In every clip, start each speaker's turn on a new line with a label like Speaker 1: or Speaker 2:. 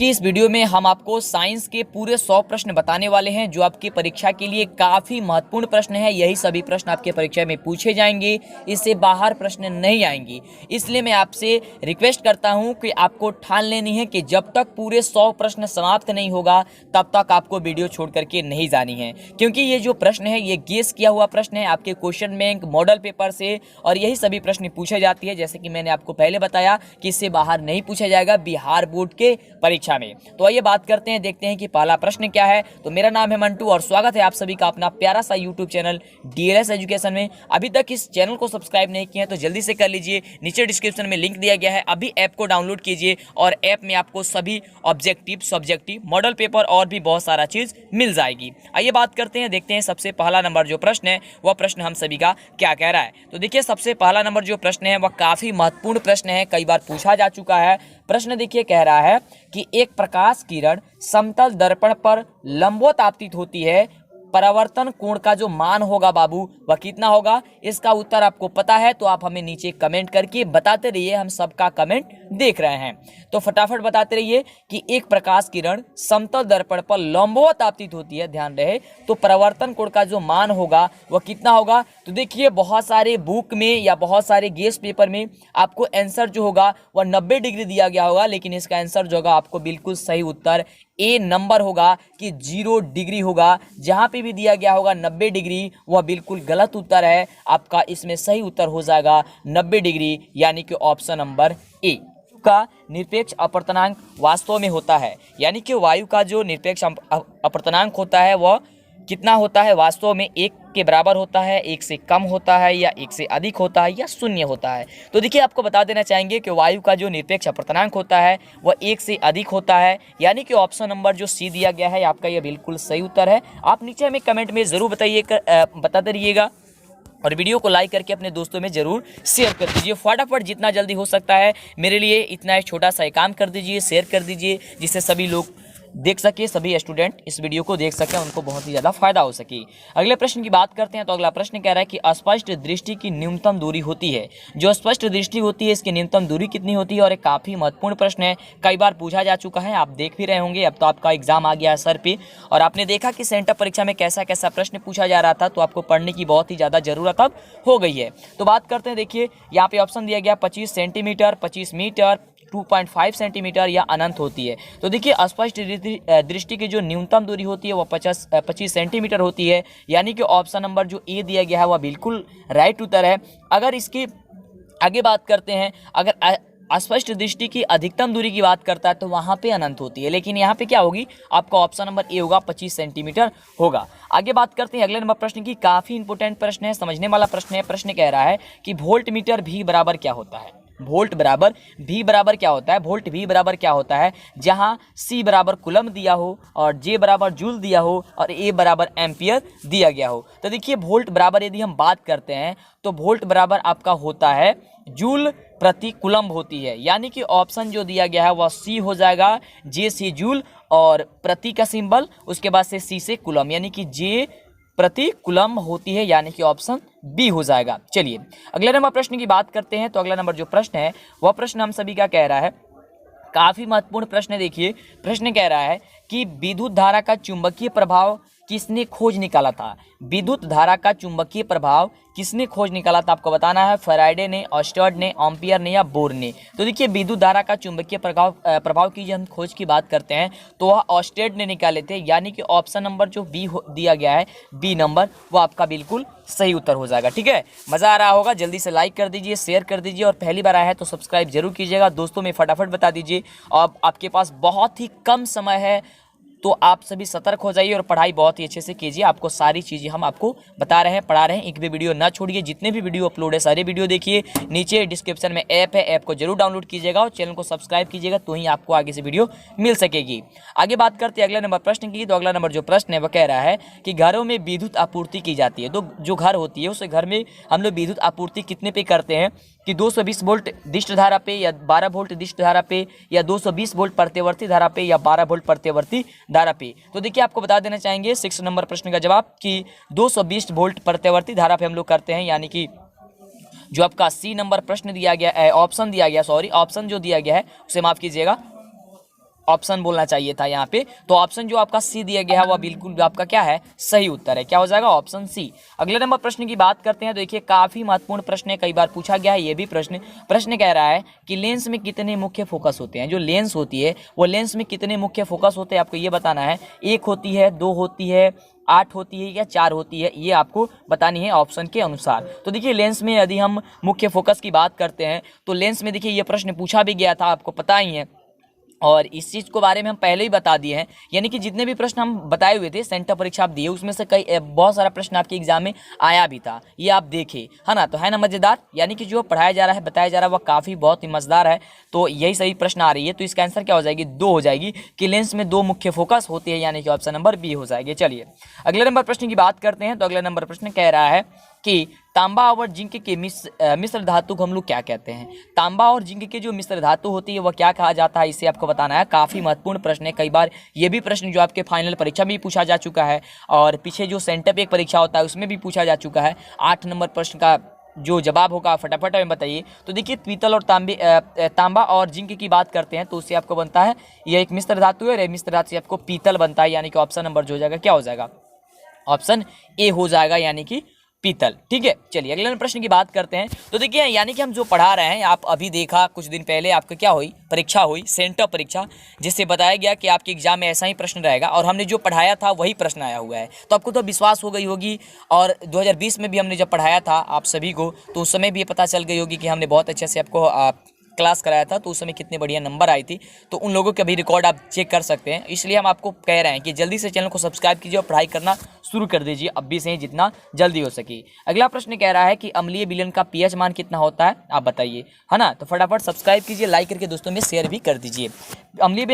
Speaker 1: देखिए इस वीडियो में हम आपको साइंस के पूरे 100 प्रश्न बताने वाले हैं जो आपकी परीक्षा के लिए काफ़ी महत्वपूर्ण प्रश्न है। यही सभी प्रश्न आपके परीक्षा में पूछे जाएंगे, इससे बाहर प्रश्न नहीं आएंगे। इसलिए मैं आपसे रिक्वेस्ट करता हूं कि आपको ठान लेनी है कि जब तक पूरे 100 प्रश्न समाप्त नहीं होगा तब तक आपको वीडियो छोड़ करके नहीं जानी है, क्योंकि ये जो प्रश्न है ये गेस किया हुआ प्रश्न है आपके क्वेश्चन बैंक मॉडल पेपर से, और यही सभी प्रश्न पूछे जाती है। जैसे कि मैंने आपको पहले बताया कि इससे बाहर नहीं पूछा जाएगा बिहार बोर्ड के परीक्षा में। तो आइए बात करते हैं, देखते हैं कि पहला प्रश्न क्या है। तो मेरा नाम है मंटू और स्वागत है आप सभी का अपना प्यारा सा यूट्यूब चैनल डीएलएस एजुकेशन में। अभी तक इस चैनल को सब्सक्राइब नहीं किया है तो जल्दी से कर लीजिए, नीचे डिस्क्रिप्शन में लिंक दिया गया है, अभी ऐप को डाउनलोड कीजिए और ऐप में आपको सभी ऑब्जेक्टिव, सब्जेक्टिव, मॉडल पेपर और भी बहुत सारा चीज मिल जाएगी। आइए बात करते हैं, देखते हैं सबसे पहला नंबर जो प्रश्न है वह प्रश्न हम सभी का क्या कह रहा है। तो देखिए सबसे पहला नंबर जो प्रश्न है वह काफी महत्वपूर्ण प्रश्न है, कई बार पूछा जा चुका है। प्रश्न देखिए कह रहा है कि एक प्रकाश किरण समतल दर्पण पर लंबवत आपतित होती है, परावर्तन कोण का जो मान होगा बाबू वह कितना होगा। इसका उत्तर आपको पता है तो आप हमें नीचे कमेंट करके बताते रहिए, हम सबका कमेंट देख रहे हैं। तो फटाफट बताते रहिए कि एक प्रकाश किरण समतल दर्पण पर लंबवत आपतित होती है, ध्यान रहे, तो परावर्तन कोण का जो मान होगा वह कितना होगा। तो देखिए बहुत सारे बुक में या बहुत सारे गेस्ट पेपर में आपको आंसर जो होगा वह 90 डिग्री दिया गया होगा, लेकिन इसका आंसर जो होगा आपको बिल्कुल सही उत्तर ए नंबर होगा कि 0 डिग्री होगा। जहां पे भी दिया गया होगा 90 डिग्री वह बिल्कुल गलत उत्तर है, आपका इसमें सही उत्तर हो जाएगा 90 डिग्री, यानी कि ऑप्शन नंबर ए का निरपेक्ष अपवर्तनांक वास्तव में होता है, यानी कि वायु का जो निरपेक्ष अपवर्तनांक होता है वह कितना होता है, वास्तव में 1 के बराबर होता है, 1 से कम होता है या 1 से अधिक होता है या शून्य होता है। तो देखिए आपको बता देना चाहेंगे कि वायु का जो निरपेक्ष अपवर्तनांक होता है वह 1 से अधिक होता है, यानी कि ऑप्शन नंबर जो सी दिया गया है आपका यह बिल्कुल सही उत्तर है। आप नीचे हमें कमेंट में ज़रूर बताते रहिएगा और वीडियो को लाइक करके अपने दोस्तों में जरूर शेयर कर दीजिए। फटाफट जितना जल्दी हो सकता है मेरे लिए इतना एक छोटा सा काम कर दीजिए, शेयर कर दीजिए, जिससे सभी लोग देख सके, सभी स्टूडेंट इस वीडियो को देख सकें, उनको बहुत ही ज़्यादा फायदा हो सके। अगले प्रश्न की बात करते हैं। तो अगला प्रश्न कह रहा है कि अस्पष्ट दृष्टि की न्यूनतम दूरी होती है, जो स्पष्ट दृष्टि होती है इसकी न्यूनतम दूरी कितनी होती है, और एक काफ़ी महत्वपूर्ण प्रश्न है, कई बार पूछा जा चुका है, आप देख भी रहे होंगे। अब तो आपका एग्जाम आ गया है सर पे और आपने देखा कि सेंटर परीक्षा में कैसा कैसा प्रश्न पूछा जा रहा था, तो आपको पढ़ने की बहुत ही ज़्यादा जरूरत अब हो गई है। तो बात करते हैं, देखिए यहाँ पे ऑप्शन दिया गया 25 सेंटीमीटर, 25 मीटर, 2.5 सेंटीमीटर या अनंत होती है। तो देखिए अस्पष्ट दृष्टि की जो न्यूनतम दूरी होती है वह 25 सेंटीमीटर होती है, यानी कि ऑप्शन नंबर जो ए दिया गया है वह बिल्कुल राइट उत्तर है। अगर इसकी आगे बात करते हैं, अगर अस्पष्ट दृष्टि की अधिकतम दूरी की बात करता है तो वहाँ पे अनंत होती है, लेकिन यहाँ पे क्या होगी, आपका ऑप्शन नंबर ए होगा, 25 सेंटीमीटर होगा। आगे बात करते हैं अगले नंबर प्रश्न की, काफ़ी इंपॉर्टेंट प्रश्न है, समझने वाला प्रश्न है। प्रश्न कह रहा है कि वोल्ट मीटर भी बराबर क्या होता है, वोल्ट बराबर भी बराबर क्या होता है, वोल्ट भी बराबर क्या होता है, जहां सी बराबर कूलम दिया हो और जे बराबर जूल दिया हो और ए बराबर एम्पियर दिया गया हो। तो देखिए वोल्ट बराबर यदि हम बात करते हैं तो वोल्ट बराबर आपका होता है जूल प्रति कूलम होती है, यानी कि ऑप्शन जो दिया गया है वह सी हो जाएगा, जे से जूल और प्रति का सिंबल, उसके बाद से सी से कूलम, यानी कि जे प्रति कूलम होती है, यानी कि ऑप्शन बी हो जाएगा। चलिए अगले नंबर प्रश्न की बात करते हैं। तो अगला नंबर जो प्रश्न है वह प्रश्न हम सभी का कह रहा है, काफी महत्वपूर्ण प्रश्न है। देखिए प्रश्न कह रहा है कि विद्युत धारा का चुंबकीय प्रभाव किसने खोज निकाला था, विद्युत धारा का चुंबकीय प्रभाव किसने खोज निकाला था, आपको बताना है फैराडे ने, ऑस्टर्ड ने, एम्पियर ने या बोर ने। तो देखिए विद्युत धारा का चुंबकीय प्रभाव की जब हम खोज की बात करते हैं तो वह ऑस्टर्ड ने निकाले थे, यानी कि ऑप्शन नंबर जो बी दिया गया है, बी नंबर, वो आपका बिल्कुल सही उत्तर हो जाएगा। ठीक है, मज़ा आ रहा होगा, जल्दी से लाइक कर दीजिए, शेयर कर दीजिए और पहली बार आया है तो सब्सक्राइब जरूर कीजिएगा, दोस्तों में फटाफट बता दीजिए। और आपके पास बहुत ही कम समय है तो आप सभी सतर्क हो जाइए और पढ़ाई बहुत ही अच्छे से कीजिए। आपको सारी चीज़ें हम आपको बता रहे हैं, पढ़ा रहे हैं, एक भी वीडियो ना छोड़िए, जितने भी वीडियो अपलोड है सारे वीडियो देखिए। नीचे डिस्क्रिप्शन में ऐप है, ऐप को जरूर डाउनलोड कीजिएगा और चैनल को सब्सक्राइब कीजिएगा, तो ही आपको आगे से वीडियो मिल सकेगी। आगे बात करते हैं अगला नंबर प्रश्न की। तो अगला नंबर जो प्रश्न है वह कह रहा है कि घरों में विद्युत आपूर्ति की जाती है, तो जो घर होती है उस घर में हम लोग विद्युत आपूर्ति कितने पे करते हैं, कि 220 वोल्ट दिष्ट धारा पे या 12 वोल्ट दिष्ट धारा पे या 220 वोल्ट प्रत्यवर्ती धारा पे या 12 वोल्ट प्रत्यवर्ती धारा पे। तो देखिए आपको बता देना चाहेंगे 6 नंबर प्रश्न का जवाब कि 220 वोल्ट प्रत्यवर्ती धारा पे हम लोग करते हैं, यानी कि जो आपका सी नंबर प्रश्न दिया गया है, ऑप्शन दिया गया, सॉरी ऑप्शन जो दिया गया है उसे माफ कीजिएगा, ऑप्शन बोलना चाहिए था यहाँ पे। तो ऑप्शन जो आपका सी दिया गया है वह बिल्कुल आपका क्या है, सही उत्तर है। क्या हो जाएगा, ऑप्शन सी। अगले नंबर प्रश्न की बात करते हैं। तो देखिए काफी महत्वपूर्ण प्रश्न है, कई बार पूछा गया है ये भी प्रश्न कह रहा है कि लेंस में कितने मुख्य फोकस होते हैं। जो लेंस होती है वो लेंस में कितने मुख्य फोकस होते हैं आपको ये बताना है। 1 होती है, 2 होती है, 8 होती है या 4 होती है, ये आपको बतानी है ऑप्शन के अनुसार। तो देखिए लेंस में यदि हम मुख्य फोकस की बात करते हैं तो लेंस में देखिए ये प्रश्न पूछा भी गया था, आपको पता ही है, और इस चीज़ को बारे में हम पहले ही बता दिए हैं। यानी कि जितने भी प्रश्न हम बताए हुए थे सेंटर परीक्षा आप दिए, उसमें से कई बहुत सारा प्रश्न आपके एग्जाम में आया भी था, ये आप देखे है ना। तो है ना मज़ेदार, यानी कि जो पढ़ाया जा रहा है बताया जा रहा है वह काफ़ी बहुत ही मज़ेदार है। तो यही सही प्रश्न आ रही है। तो इसका आंसर क्या हो जाएगी, 2 हो जाएगी कि लेंस में 2 मुख्य फोकस होती है, यानी कि ऑप्शन नंबर बी हो जाएगी। चलिए अगले नंबर प्रश्न की बात करते हैं। तो अगला नंबर प्रश्न कह रहा है कि तांबा और जिंक के मिश्र धातु को हम लोग क्या कहते हैं। तांबा और जिंक के जो मिश्र धातु होती है वह क्या कहा जाता है, इसे आपको बताना है। काफ़ी महत्वपूर्ण प्रश्न है, कई बार ये भी प्रश्न जो आपके फाइनल परीक्षा में भी पूछा जा चुका है और पीछे जो सेंटर पे एक परीक्षा होता है उसमें भी पूछा जा चुका है। 8 नंबर प्रश्न का जो जवाब होगा फटाफट हमें बताइए। तो देखिए पीतल और तांबा और जिंक की बात करते हैं तो उससे आपको बनता है यह एक मिश्र धातु है, मिश्र धातु से आपको पीतल बनता है, यानी कि ऑप्शन नंबर जो हो जाएगा क्या हो जाएगा, ऑप्शन ए हो जाएगा, यानी कि पीतल। ठीक है, चलिए अगले प्रश्न की बात करते हैं। तो देखिए यानी कि हम जो पढ़ा रहे हैं, आप अभी देखा कुछ दिन पहले आपका क्या हुई, परीक्षा हुई सेंटर परीक्षा, जिससे बताया गया कि आपके एग्जाम में ऐसा ही प्रश्न रहेगा और हमने जो पढ़ाया था वही प्रश्न आया हुआ है। तो आपको तो विश्वास हो गई होगी, और 2020 में भी हमने जब पढ़ाया था आप सभी को तो उस समय भी ये पता चल गई होगी कि हमने बहुत अच्छे से आपको क्लास कराया था, तो उस समय कितने बढ़िया नंबर आई थी। तो उन लोगों के भी रिकॉर्ड आप चेक कर सकते हैं। इसलिए हम आपको कह रहे हैं कि जल्दी से चैनल को सब्सक्राइब कीजिए और पढ़ाई करना शुरू कर दीजिए अभी से ही, जितना जल्दी हो सके। अगला प्रश्न कह रहा है कि अम्लीय विलयन का पीएच मान कितना होता है, आप बताइए, है ना। तो फटाफट सब्सक्राइब कीजिए, लाइक करके दोस्तों में शेयर भी कर दीजिए। अम्लीय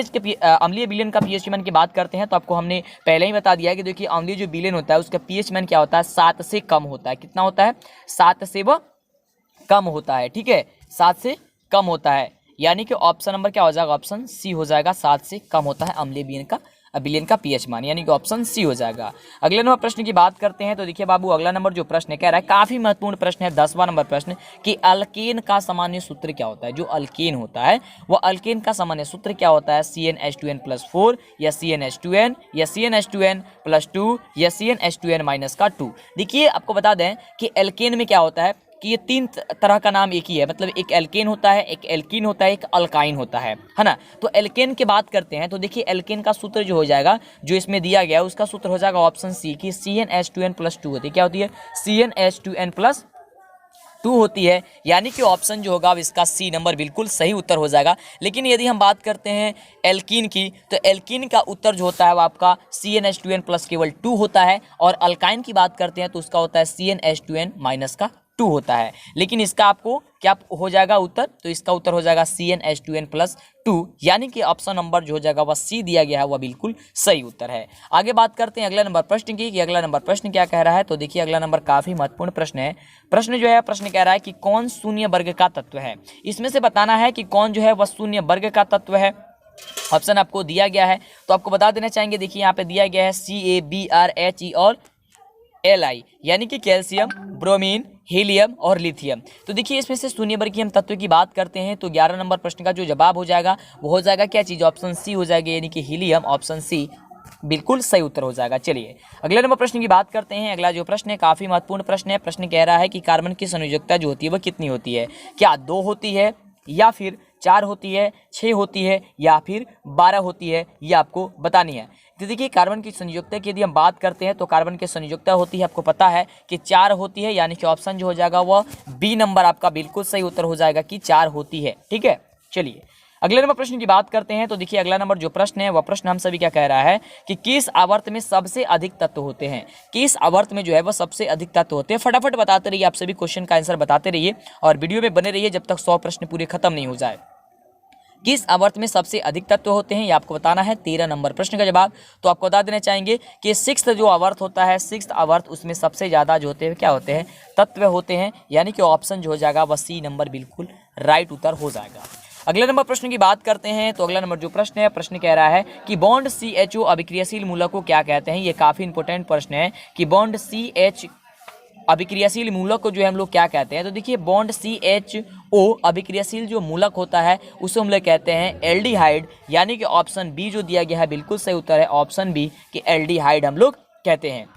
Speaker 1: विलयन का पीएच मान की बात करते हैं तो आपको हमने पहले ही बता दिया कि देखिए अम्लीय जो विलयन होता है उसका पीएच मान क्या होता है, 7 से कम होता है। कितना होता है, 7 से वह कम होता है। ठीक है, 7 से कम होता है, यानी कि ऑप्शन नंबर क्या हो जाएगा, ऑप्शन सी हो जाएगा। 7 से कम होता है अम्लीय विलयन का पीएच मान, यानी कि ऑप्शन सी हो जाएगा। अगले नंबर प्रश्न की बात करते हैं। तो देखिए बाबू अगला नंबर जो प्रश्न कह रहा है काफी महत्वपूर्ण प्रश्न है, 10वां नंबर प्रश्न कि अल्केन का सामान्य सूत्र क्या होता है। जो अल्केन होता है वो अल्केन का सामान्य सूत्र क्या होता है, CnH2n+4 या CnH2n या CnH2n+2 या CnH2n-2। देखिए आपको बता दें कि एल्केन में क्या होता है कि ये 3 तरह का नाम एक ही है, मतलब एक एल्केन होता है, एक एल्कीन होता है, एक अल्काइन होता है ना। तो एल्केन की बात करते हैं तो देखिए एल्केन का सूत्र जो हो जाएगा, जो इसमें दिया गया है उसका सूत्र हो जाएगा ऑप्शन सी की CnH2n+2 होती है। क्या होती है, CnH2n+2 होती है, यानी कि ऑप्शन जो होगा इसका सी नंबर बिल्कुल सही उत्तर हो जाएगा। लेकिन यदि हम बात करते हैं एल्कीन की, तो एल्कीन का उत्तर जो होता है वो आपका CnH2n+ केवल 2 होता है, और अल्काइन की बात करते हैं तो उसका होता है CnH2n- 2 होता है। लेकिन इसका आपको क्या हो जाएगा उत्तर, तो इसका उत्तर हो जाएगा CnH2n+2, यानी कि ऑप्शन नंबर जो हो जाएगा वह सी दिया गया है, वह बिल्कुल सही उत्तर है। आगे बात करते हैं अगला नंबर प्रश्न की कि अगला नंबर प्रश्न क्या कह रहा है। तो देखिए अगला नंबर काफी महत्वपूर्ण प्रश्न है। प्रश्न जो है प्रश्न कह रहा है कि कौन शून्य वर्ग का तत्व है। इसमें से बताना है कि कौन जो है वह शून्य वर्ग का तत्व है। ऑप्शन आपको दिया गया है तो आपको बता देना चाहेंगे। देखिए यहाँ पे दिया गया है CaBrHe और Li, यानी कि कैल्शियम, ब्रोमीन, हीलियम और लिथियम। तो देखिए इसमें से शून्य वर्ग की हम तत्व की बात करते हैं तो 11 नंबर प्रश्न का जो जवाब हो जाएगा वो हो जाएगा क्या चीज़, ऑप्शन सी हो जाएगी, यानी कि हीलियम। ऑप्शन सी बिल्कुल सही उत्तर हो जाएगा। चलिए अगले नंबर प्रश्न की बात करते हैं। अगला जो प्रश्न है काफी महत्वपूर्ण प्रश्न है। प्रश्न कह रहा है कि कार्बन की संयोजकता जो होती है वह कितनी होती है। क्या 2 होती है, या फिर 4 होती है, 6 होती है, या फिर 12 होती है, ये आपको बतानी है। तो देखिए कार्बन की संयोजकता की यदि हम बात करते हैं तो कार्बन की संयोजकता होती है, आपको पता है कि 4 होती है, यानी कि ऑप्शन जो हो जाएगा वह बी नंबर आपका बिल्कुल सही उत्तर हो जाएगा कि 4 होती है। ठीक है, चलिए अगले नंबर प्रश्न की बात करते हैं। तो देखिए अगला नंबर जो प्रश्न है वह प्रश्न हम सभी क्या कह रहा है कि किस आवर्त में सबसे अधिक तत्व होते हैं। किस आवर्त में जो है वह सबसे अधिक तत्व होते हैं। फटाफट बताते रहिए, आप सभी क्वेश्चन का आंसर बताते रहिए और वीडियो में बने रहिए जब तक 100 प्रश्न पूरे खत्म नहीं हो जाए। किस आवर्त में सबसे अधिक तत्व होते हैं ये आपको बताना है। 13 नंबर प्रश्न का जवाब तो आपको बता देना चाहेंगे कि 6th जो आवर्त होता है, 6th आवर्त, उसमें सबसे ज़्यादा जो होते हैं क्या होते हैं, तत्व होते हैं, यानी कि ऑप्शन जो हो जाएगा वह सी नंबर बिल्कुल राइट उत्तर हो जाएगा। अगले नंबर प्रश्न की बात करते हैं। तो अगला नंबर जो प्रश्न है प्रश्न कह रहा है कि बॉन्ड CHO अभिक्रियाशील मूलक को क्या कहते हैं। ये काफ़ी इंपॉर्टेंट प्रश्न है कि बॉन्ड CH अभिक्रियाशील मूलक को जो है हम लोग क्या कहते हैं? तो देखिए बॉन्ड CHO अभिक्रियाशील जो मूलक होता है उसे हम लोग कहते हैं एल्डिहाइड, यानी कि ऑप्शन बी जो दिया गया है बिल्कुल सही उत्तर है ऑप्शन बी कि एल्डिहाइड हम लोग कहते हैं।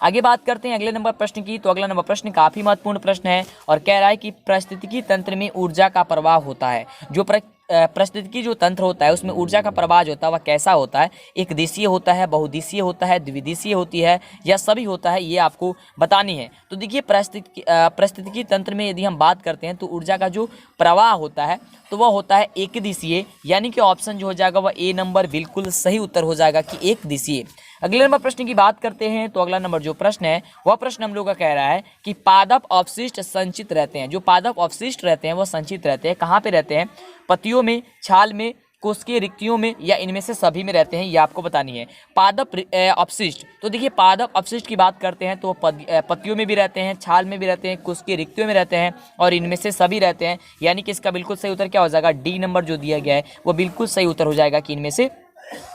Speaker 1: आगे बात करते हैं अगले नंबर प्रश्न की। तो अगला नंबर प्रश्न काफी महत्वपूर्ण प्रश्न है और कह रहा है कि पारिस्थितिकी तंत्र में ऊर्जा का प्रवाह होता है। जो पारिस्थितिकी जो तंत्र होता है उसमें ऊर्जा का प्रवाह जो होता है वह कैसा होता है? एक दिशीय होता है, बहुदिशीय होता है, द्विदिशीय होती है या सभी होता है, ये आपको बतानी है। तो देखिए पारिस्थितिकी तंत्र में यदि हम बात करते हैं तो ऊर्जा का जो प्रवाह होता है तो वह होता है एक दिशीय, यानी कि ऑप्शन जो हो जाएगा वह ए नंबर बिल्कुल सही उत्तर हो जाएगा कि एक दिशीय। अगले नंबर प्रश्न की बात करते हैं। तो अगला नंबर जो प्रश्न है वह प्रश्न हम लोग का कह रहा है कि पादप अवशिष्ट संचित रहते हैं। जो पादप अवशिष्ट रहते हैं वह संचित रहते हैं, कहाँ पे रहते हैं? पत्तियों में, छाल में, कोशिकीय रिक्तियों में या इनमें से सभी में रहते हैं, ये आपको बतानी है। पादप अपशिष्ट, तो देखिए पादप अपशिष्ट की बात करते हैं तो पत्तियों में भी रहते हैं, छाल में भी रहते हैं, कोशिकीय रिक्तियों में रहते हैं और इनमें से सभी रहते हैं, यानी कि इसका बिल्कुल सही उत्तर क्या हो जाएगा? डी नंबर जो दिया गया है वो बिल्कुल सही उत्तर हो जाएगा कि इनमें से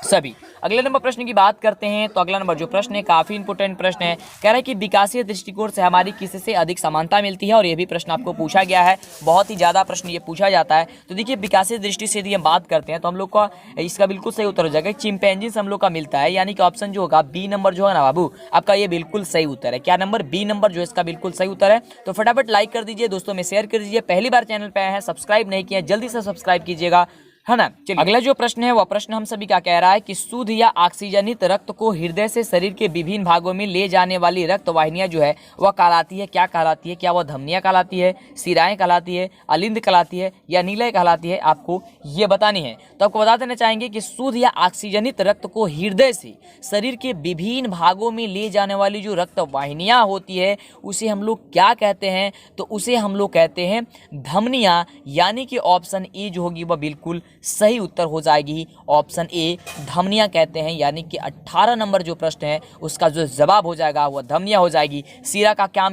Speaker 1: सभी। अगले नंबर प्रश्न की बात करते हैं। तो अगला नंबर जो प्रश्न है काफी इंपोर्टेंट प्रश्न है, कह रहा है कि विकासीय दृष्टिकोण से हमारी किससे अधिक समानता मिलती है, और यह भी प्रश्न आपको पूछा गया है, बहुत ही ज्यादा प्रश्न ये पूछा जाता है। तो देखिए विकासीय दृष्टि से यदि हम बात करते हैं तो हम लोग का इसका बिल्कुल सही उत्तर हो जाएगा चिंपैंजी से हम लोग का मिलता है, यानी कि ऑप्शन जो होगा बी नंबर जो है ना बाबू आपका ये बिल्कुल सही उत्तर है। क्या नंबर? बी नंबर जो इसका बिल्कुल सही उत्तर है। तो फटाफट लाइक कर दीजिए, दोस्तों में शेयर कर दीजिए, पहली बार चैनल पे आए हैं सब्सक्राइब नहीं किया जल्दी से सब्सक्राइब कीजिएगा, है ना। चलिए अगला जो प्रश्न है वह प्रश्न हम सभी का कह रहा है कि शुद्ध या ऑक्सीजनित रक्त को हृदय से शरीर के विभिन्न भागों में ले जाने वाली रक्त वाहिनियां जो है वह कहलाती है, क्या कहलाती है? क्या वह धमनियां कहलाती है, सिराएं कहलाती है, अलिंद कहलाती है या नीलय कहलाती है? आपको ये बतानी है। तो आपको बता देना चाहेंगे कि शुद्ध या ऑक्सीजनित रक्त को हृदय से शरीर के विभिन्न भागों में ले जाने वाली जो रक्त वाहिनियां होती है उसे हम लोग क्या कहते हैं? तो उसे हम लोग कहते हैं धमनियां, यानी कि ऑप्शन ए जो होगी वह बिल्कुल सही उत्तर हो जाएगी, ऑप्शन ए धमनियां कहते हैं, यानी कि 18 नंबर जो प्रश्न है उसका जो जवाब हो जाएगा वह धमनियां हो जाएगी। सीरा का क्या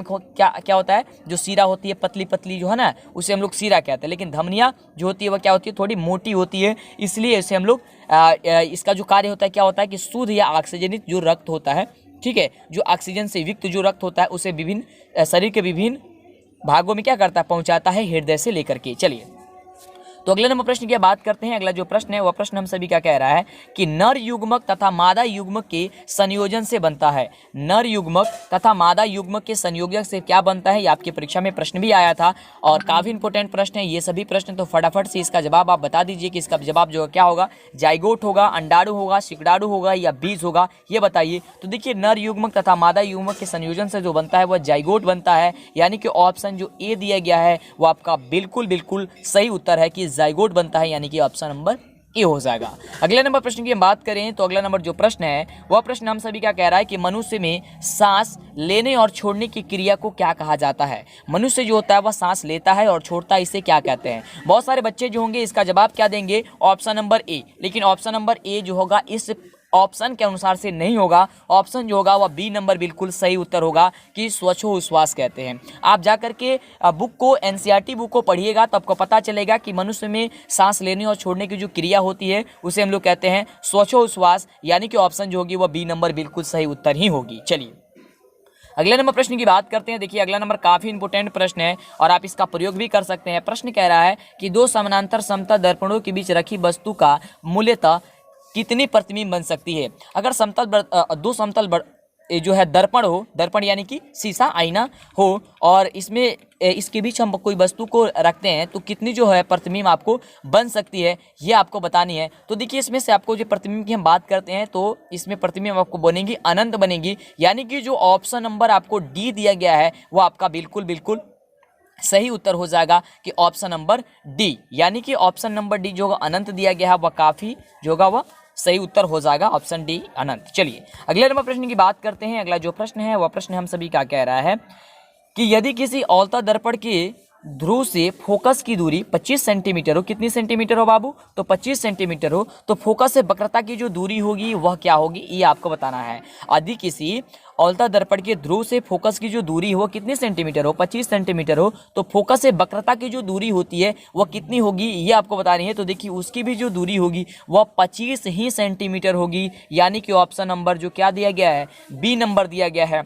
Speaker 1: होता है? जो सीरा होती है पतली पतली जो है ना उसे हम लोग सीरा कहते हैं, लेकिन धमनियां जो होती है वह क्या होती है? थोड़ी मोटी होती है, इसलिए इसे हम लोग इसका जो कार्य होता है क्या होता है कि शुद्ध या ऑक्सीजनित जो रक्त होता है, ठीक है, जो ऑक्सीजन से युक्त जो रक्त होता है उसे विभिन्न शरीर के विभिन्न भागों में क्या करता है? पहुंचाता है हृदय से लेकर के। चलिए तो अगले नंबर प्रश्न की बात करते हैं। अगला जो प्रश्न है वह प्रश्न हम सभी का कह रहा है कि नर युग्मक तथा मादा युग्मक के संयोजन से बनता है। नर युग्मक तथा मादा युग्मक के संयोजन से क्या बनता है? ये आपकी परीक्षा में प्रश्न भी आया था और काफी इंपोर्टेंट प्रश्न है ये सभी प्रश्न। तो फटाफट से इसका जवाब आप बता दीजिए कि इसका जवाब जो क्या होगा? जाइगोट होगा, अंडाणु होगा, सिकड़ाणु होगा या बीज होगा, ये बताइए। तो देखिए नर युग्मक तथा मादा युग्मक के संयोजन से जो बनता है वह जाइगोट बनता है, यानी कि ऑप्शन जो ए दिया गया है वो आपका बिल्कुल सही उत्तर है कि जाइगोट बनता है, यानी कि ऑप्शन नंबर ए हो जाएगा। अगले नंबर प्रश्न की हम बात करें तो अगला नंबर जो प्रश्न है वह प्रश्न हम सभी का कह रहा है कि मनुष्य में सांस लेने और छोड़ने की क्रिया को क्या कहा जाता है? मनुष्य जो होता है वह सांस लेता है और छोड़ता है, इसे क्या कहते हैं? बहुत सारे बच्चे जो होंगे इसका जवाब क्या देंगे? ऑप्शन नंबर ए, लेकिन ऑप्शन नंबर ए जो होगा इस ऑप्शन के अनुसार से नहीं होगा। ऑप्शन जो होगा वह बी नंबर बिल्कुल सही उत्तर होगा कि श्वासोच्छ्वास कहते हैं। आप जाकर के बुक को एनसीईआरटी बुक को पढ़िएगा तो आपको पता चलेगा कि मनुष्य में सांस लेने और छोड़ने की जो क्रिया होती है उसे हम लोग कहते हैं श्वासोच्छ्वास, यानी कि ऑप्शन जो होगी वह बी नंबर बिल्कुल सही उत्तर ही होगी। चलिए अगले नंबर प्रश्न की बात करते हैं। देखिए अगला नंबर काफी इंपोर्टेंट प्रश्न है और आप इसका प्रयोग भी कर सकते हैं। प्रश्न कह रहा है कि दो समानांतर समतल दर्पणों के बीच रखी वस्तु का मूल्यतः कितनी प्रतिबिंब बन सकती है? अगर दो समतल जो है दर्पण हो, दर्पण यानी कि शीशा आईना हो और इसमें इसके बीच हम कोई वस्तु को रखते हैं तो कितनी जो है प्रतिबिंब आपको बन सकती है, ये आपको बतानी है। तो देखिए इसमें से आपको जो प्रतिबिंब की हम बात करते हैं तो इसमें प्रतिबिंब आपको बनेगी अनंत बनेगी, यानी कि जो ऑप्शन नंबर आपको डी दिया गया है वो आपका बिल्कुल सही उत्तर हो जाएगा कि ऑप्शन नंबर डी, यानी कि ऑप्शन नंबर डी जो अनंत दिया गया है वह काफी जो होगा वह सही उत्तर हो जाएगा, ऑप्शन डी अनंत। चलिए अगले नंबर प्रश्न की बात करते हैं। अगला जो प्रश्न है वह प्रश्न हम सभी का कह रहा है कि यदि किसी औल्ता दर्पण के ध्रुव से फोकस की दूरी 25 सेंटीमीटर हो, कितनी सेंटीमीटर हो बाबू? तो 25 सेंटीमीटर हो, तो फोकस से वक्रता की जो दूरी होगी वह क्या होगी, ये आपको बताना है। यदि किसी औल्ता दर्पण के ध्रुव से फोकस की जो दूरी हो कितनी सेंटीमीटर हो, 25 सेंटीमीटर हो, तो फोकस से वक्रता की जो दूरी होती है वह कितनी होगी, ये आपको बतानी है। तो देखिए उसकी भी जो दूरी होगी वह 25 ही सेंटीमीटर होगी, यानी कि ऑप्शन नंबर जो क्या दिया गया है, बी नंबर दिया गया है,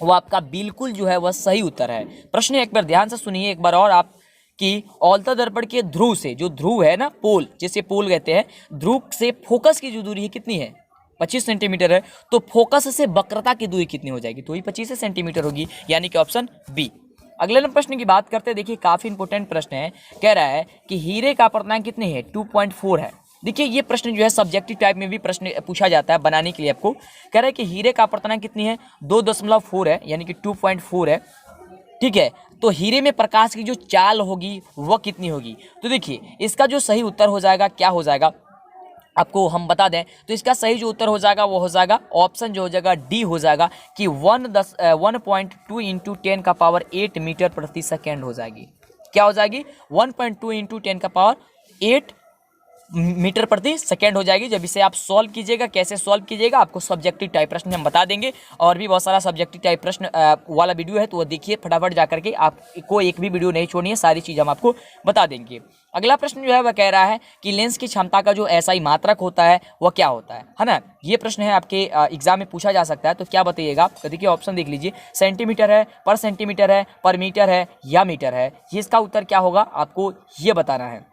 Speaker 1: वो आपका बिल्कुल जो है वह सही उत्तर है। प्रश्न एक बार ध्यान से सुनिए एक बार और आप, कि औल्ता दर्पण के ध्रुव से, जो ध्रुव है ना, पोल जिसे पोल कहते हैं, ध्रुव से फोकस की जो दूरी है कितनी है, 25 सेंटीमीटर है। तो फोकस से वक्रता की दूरी कितनी हो जाएगी, तो वही 25 सेंटीमीटर होगी, यानी कि ऑप्शन बी। अगले नंबर प्रश्न की बात करते हैं। देखिए काफी इंपोर्टेंट प्रश्न है, कह रहा है कि हीरे का अपर्तनांक कितने है, 2.4 है। देखिए ये प्रश्न जो है सब्जेक्टिव टाइप में भी प्रश्न पूछा जाता है बनाने के लिए आपको। कह रहा है कि हीरे का अपर्तनांक कितनी है, 2.4 है, यानी कि 2.4 है। ठीक है, तो हीरे में प्रकाश की जो चाल होगी वह कितनी होगी। तो देखिए इसका जो सही उत्तर हो जाएगा, क्या हो जाएगा आपको हम बता दें, तो इसका सही जो उत्तर हो जाएगा वो हो जाएगा ऑप्शन जो हो जाएगा डी हो जाएगा, कि 1.2 इंटू 10 का पावर 8 मीटर प्रति सेकेंड हो जाएगी। क्या हो जाएगी, 1.2 इंटू 10 का पावर 8 मीटर प्रति सेकेंड हो जाएगी। जब इसे आप सॉल्व कीजिएगा, कैसे सॉल्व कीजिएगा आपको सब्जेक्टिव टाइप प्रश्न हम बता देंगे, और भी बहुत सारा सब्जेक्टिव टाइप प्रश्न वाला वीडियो है, तो वो देखिए फटाफट जाकर के, आपको एक भी वीडियो नहीं छोड़नी है, सारी चीज़ हम आपको बता देंगे। अगला प्रश्न जो है वह कह रहा है कि लेंस की क्षमता का जो एसआई मात्रक होता है वह क्या होता है ना। ये प्रश्न है आपके एग्जाम में पूछा जा सकता है, तो क्या बताइएगा। तो देखिए ऑप्शन देख लीजिए, सेंटीमीटर है, पर सेंटीमीटर है, पर मीटर है, या मीटर है। ये इसका उत्तर क्या होगा आपको ये बताना है।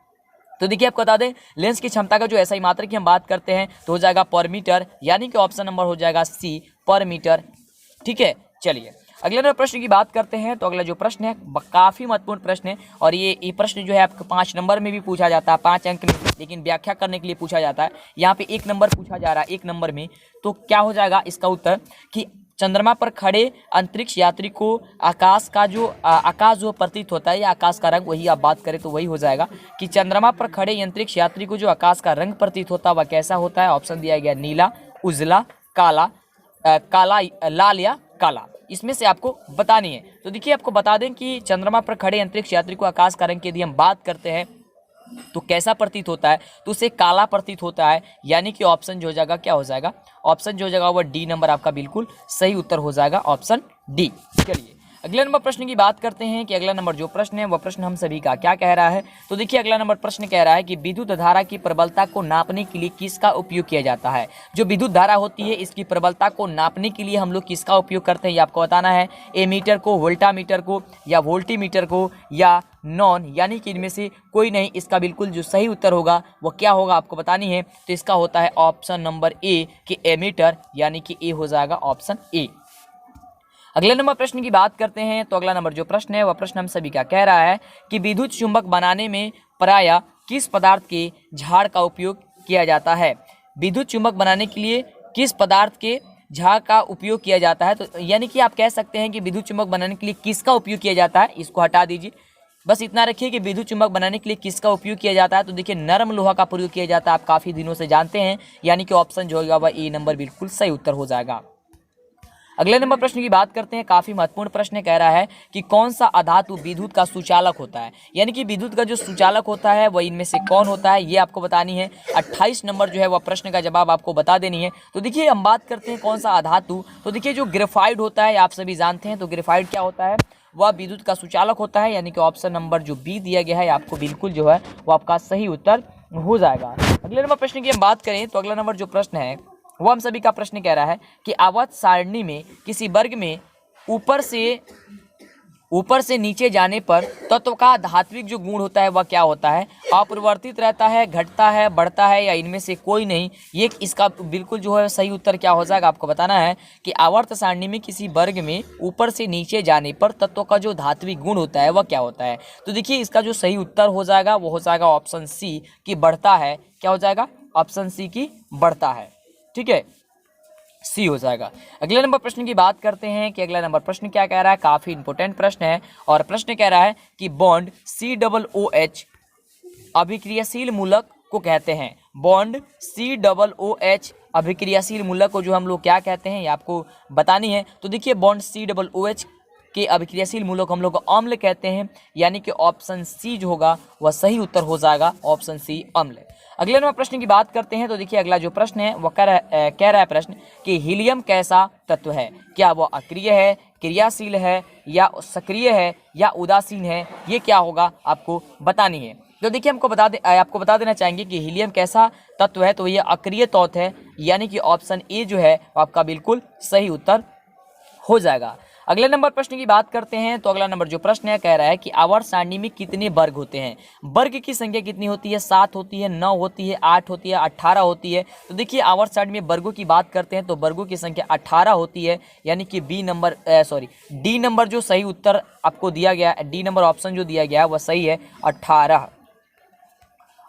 Speaker 1: तो देखिए आपको बता दें, लेंस की क्षमता का जो एसआई मात्रक की हम बात करते हैं तो हो जाएगा पर मीटर, यानी कि ऑप्शन नंबर हो जाएगा सी, पर मीटर। ठीक है, चलिए अगले नंबर प्रश्न की बात करते हैं। तो अगला जो प्रश्न है काफ़ी महत्वपूर्ण प्रश्न है, और ये प्रश्न जो है आपको 5 नंबर में भी पूछा जाता है, 5 अंक में, लेकिन व्याख्या करने के लिए पूछा जाता है। यहाँ पे 1 नंबर पूछा जा रहा है, 1 नंबर में। तो क्या हो जाएगा इसका उत्तर, कि चंद्रमा पर खड़े अंतरिक्ष यात्री को आकाश जो प्रतीत होता है, या आकाश का रंग, वही आप बात करें तो वही हो जाएगा, कि चंद्रमा पर खड़े अंतरिक्ष यात्री को जो आकाश का रंग प्रतीत होता है वह कैसा होता है। ऑप्शन दिया गया नीला, उजला, काला, लाल या काला। इसमें से आपको बतानी है। तो देखिए आपको बता दें कि चंद्रमा पर खड़े अंतरिक्ष यात्री को आकाश का रंग की यदि हम बात करते हैं तो कैसा प्रतीत होता है, तो उसे काला प्रतीत होता है, यानी कि ऑप्शन जो हो जाएगा क्या हो जाएगा, ऑप्शन जो हो जाएगा वह डी नंबर आपका बिल्कुल सही उत्तर हो जाएगा, ऑप्शन डी। चलिए अगले नंबर प्रश्न की बात करते हैं, कि अगला नंबर जो प्रश्न है वह प्रश्न हम सभी का क्या कह रहा है। तो देखिए अगला नंबर प्रश्न कह रहा है कि विद्युत धारा की प्रबलता को नापने के लिए किसका उपयोग किया जाता है। जो विद्युत धारा होती है इसकी प्रबलता को नापने के लिए हम लोग किसका उपयोग करते हैं, ये आपको बताना है। एमीटर को, वोल्टामीटर को, या वोल्टीमीटर को, या नॉन, यानी कि इनमें से कोई नहीं। इसका बिल्कुल जो सही उत्तर होगा वह क्या होगा आपको बतानी है। तो इसका होता है ऑप्शन नंबर ए, कि एमीटर, यानी कि ए हो जाएगा ऑप्शन ए। अगले नंबर प्रश्न की बात करते हैं। तो अगला नंबर जो प्रश्न है वह प्रश्न हम सभी का कह रहा है कि विद्युत चुंबक बनाने में प्रायः किस पदार्थ के झाड़ का उपयोग किया जाता है। विद्युत चुंबक बनाने के लिए किस पदार्थ के झाड़ का उपयोग किया जाता है। तो यानी कि आप कह सकते हैं कि विद्युत चुंबक बनाने के लिए किसका उपयोग किया जाता है, इसको हटा दीजिए, बस इतना रखिए कि विद्युत चुंबक बनाने के लिए किसका उपयोग किया जाता है। तो देखिए नरम लोहा का प्रयोग किया जाता है, आप काफ़ी दिनों से जानते हैं, यानी कि ऑप्शन जो होगा वह ए नंबर बिल्कुल सही उत्तर हो जाएगा। अगले नंबर प्रश्न की बात करते हैं, काफी महत्वपूर्ण प्रश्न कह रहा है कि कौन सा अधातु विद्युत का सुचालक होता है, यानी कि विद्युत का जो सुचालक होता है वह इनमें से कौन होता है, ये आपको बतानी है। 28 नंबर जो है वह प्रश्न का जवाब आपको बता देनी है। तो देखिए हम बात करते हैं कौन सा अधातु, तो देखिए जो ग्रेफाइट होता है आप सभी जानते हैं। तो ग्रेफाइट क्या होता है, वह विद्युत का सुचालक होता है, यानी कि ऑप्शन नंबर जो बी दिया गया है आपको बिल्कुल जो है वो आपका सही उत्तर हो जाएगा। अगले नंबर प्रश्न की हम बात करें तो अगला नंबर जो प्रश्न है वो हम सभी का प्रश्न कह रहा है कि आवर्त सारणी में किसी वर्ग में ऊपर से नीचे जाने पर तत्व का धात्विक जो गुण होता है वह क्या होता है। अपरिवर्तित रहता है, घटता है, बढ़ता है, या इनमें से कोई नहीं। ये इसका बिल्कुल जो है सही उत्तर क्या हो जाएगा आपको बताना है कि आवर्त सारणी में किसी वर्ग में ऊपर से नीचे जाने पर तत्व का जो धात्विक गुण होता है वह क्या होता है। तो देखिए इसका जो सही उत्तर हो जाएगा वो हो जाएगा ऑप्शन सी, कि बढ़ता है। क्या हो जाएगा, ऑप्शन सी की बढ़ता है। ठीक है, सी हो जाएगा। अगले नंबर प्रश्न की बात करते हैं कि अगला नंबर प्रश्न क्या कह रहा है, काफी इंपोर्टेंट प्रश्न है, और प्रश्न कह रहा है कि बॉन्ड COOH अभिक्रियाशील मूलक को कहते हैं। बॉन्ड COOH अभिक्रियाशील मूलक को जो हम लोग क्या कहते हैं ये आपको बतानी है। तो देखिए बॉन्ड COOH के अभिक्रियाशील मूलक हम लोग अम्ल कहते हैं, यानी कि ऑप्शन सी जो होगा वह सही उत्तर हो जाएगा, ऑप्शन सी अम्ल। अगले नंबर प्रश्न की बात करते हैं। तो देखिए अगला जो प्रश्न है वह कह रहा है प्रश्न कि हीलियम कैसा तत्व है, क्या वह अक्रिय है, क्रियाशील है, या सक्रिय है, या उदासीन है। ये क्या होगा आपको बतानी है। तो देखिए आपको बता देना चाहेंगे कि हीलियम कैसा तत्व है, तो ये अक्रिय तत्व है, यानी कि ऑप्शन ए जो है आपका बिल्कुल सही उत्तर हो जाएगा। अगले नंबर प्रश्न की बात करते हैं। तो अगला नंबर जो प्रश्न है कह रहा है कि आवर्त सारणी में कितने वर्ग होते हैं। वर्ग की संख्या कितनी होती है, 7 होती है, 9 होती है, 8 होती है, 18 होती है। तो देखिए आवर्त सारणी में वर्गों की बात करते हैं तो वर्गों की संख्या 18 होती है, यानी कि डी नंबर जो सही उत्तर आपको दिया गया, डी नंबर ऑप्शन जो दिया गया है वह सही है।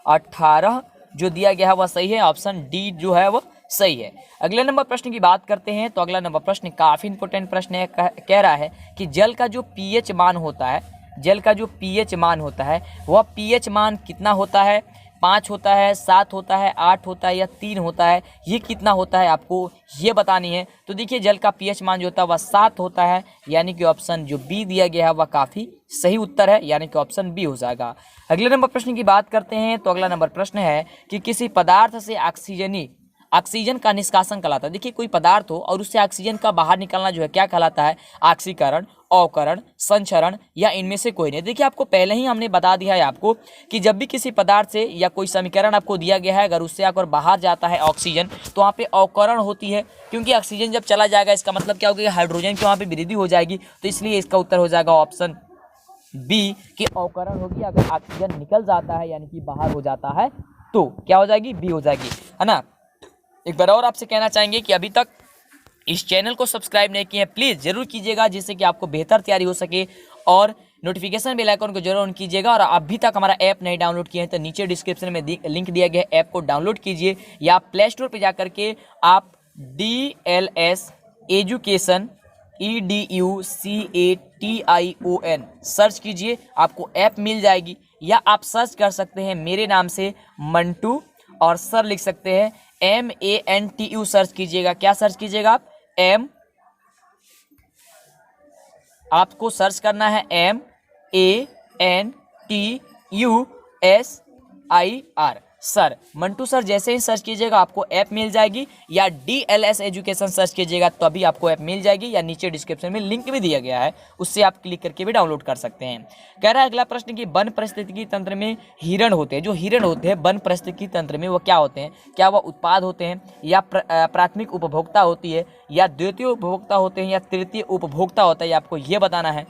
Speaker 1: 18 जो दिया गया है वह सही है, ऑप्शन डी जो है वह सही है। अगले नंबर प्रश्न की बात करते हैं। तो अगला नंबर प्रश्न काफी इंपॉर्टेंट प्रश्न है, कह रहा है कि जल का जो पीएच मान होता है, जल का जो पीएच मान होता है वह पीएच मान कितना होता है, 5 होता है, 7 होता है, 8 होता है या 3 होता है, ये कितना होता है आपको ये बतानी है। तो देखिए जल का पीएच मान जो होता है वह 7 होता है, यानी कि ऑप्शन जो बी दिया गया है वह काफ़ी सही उत्तर है, यानी कि ऑप्शन बी हो जाएगा। अगले नंबर प्रश्न की बात करते हैं। तो अगला नंबर प्रश्न है कि किसी पदार्थ से ऑक्सीजन का निष्कासन कहलाता है। देखिए कोई पदार्थ हो और उससे ऑक्सीजन का बाहर निकलना जो है क्या कहलाता है, ऑक्सीकरण, अवकरण, संचरण या इनमें से कोई नहीं। देखिए आपको पहले ही हमने बता दिया है आपको कि जब भी किसी पदार्थ से या कोई समीकरण आपको दिया गया है, अगर उससे आकर बाहर जाता है ऑक्सीजन तो वहाँ पे अवकरण होती है, क्योंकि ऑक्सीजन जब चला जाएगा इसका मतलब क्या होगा, हाइड्रोजन की वहाँ पे वृद्धि हो जाएगी। तो इसलिए इसका उत्तर हो जाएगा ऑप्शन बी कि अवकरण होगी। अगर ऑक्सीजन निकल जाता है यानी कि बाहर हो जाता है तो क्या हो जाएगी, बी हो जाएगी, है ना। एक बार और आपसे कहना चाहेंगे कि अभी तक इस चैनल को सब्सक्राइब नहीं किए हैं प्लीज़ ज़रूर कीजिएगा, जिससे कि आपको बेहतर तैयारी हो सके, और नोटिफिकेशन बेल आइकन को जरूर ऑन कीजिएगा। और अभी तक हमारा ऐप नहीं डाउनलोड किए हैं तो नीचे डिस्क्रिप्शन में लिंक दिया गया है, ऐप को डाउनलोड कीजिए, या प्ले स्टोर पर जाकर के आप DLS एजुकेशन EDUCATION सर्च कीजिए, आपको ऐप मिल जाएगी। या आप सर्च कर सकते हैं मेरे नाम से मंटू, और सर लिख सकते हैं MANTU सर्च कीजिएगा। क्या सर्च कीजिएगा आप, आपको सर्च करना है MANTUSIR सर, मंटू सर जैसे ही सर्च कीजिएगा आपको ऐप मिल जाएगी, या DLS एजुकेशन सर्च कीजिएगा तो अभी आपको ऐप मिल जाएगी, या नीचे डिस्क्रिप्शन में लिंक भी दिया गया है, उससे आप क्लिक करके भी डाउनलोड कर सकते हैं। कह रहा है अगला प्रश्न कि वन पारिस्थितिकी तंत्र में हिरण होते हैं, जो हिरण होते हैं वन पारिस्थितिकी तंत्र में वो क्या होते हैं, क्या वह उत्पाद होते हैं, या प्राथमिक उपभोक्ता होती है, या द्वितीय उपभोक्ता होते हैं, या तृतीय उपभोक्ता होता है, ये आपको ये बताना है।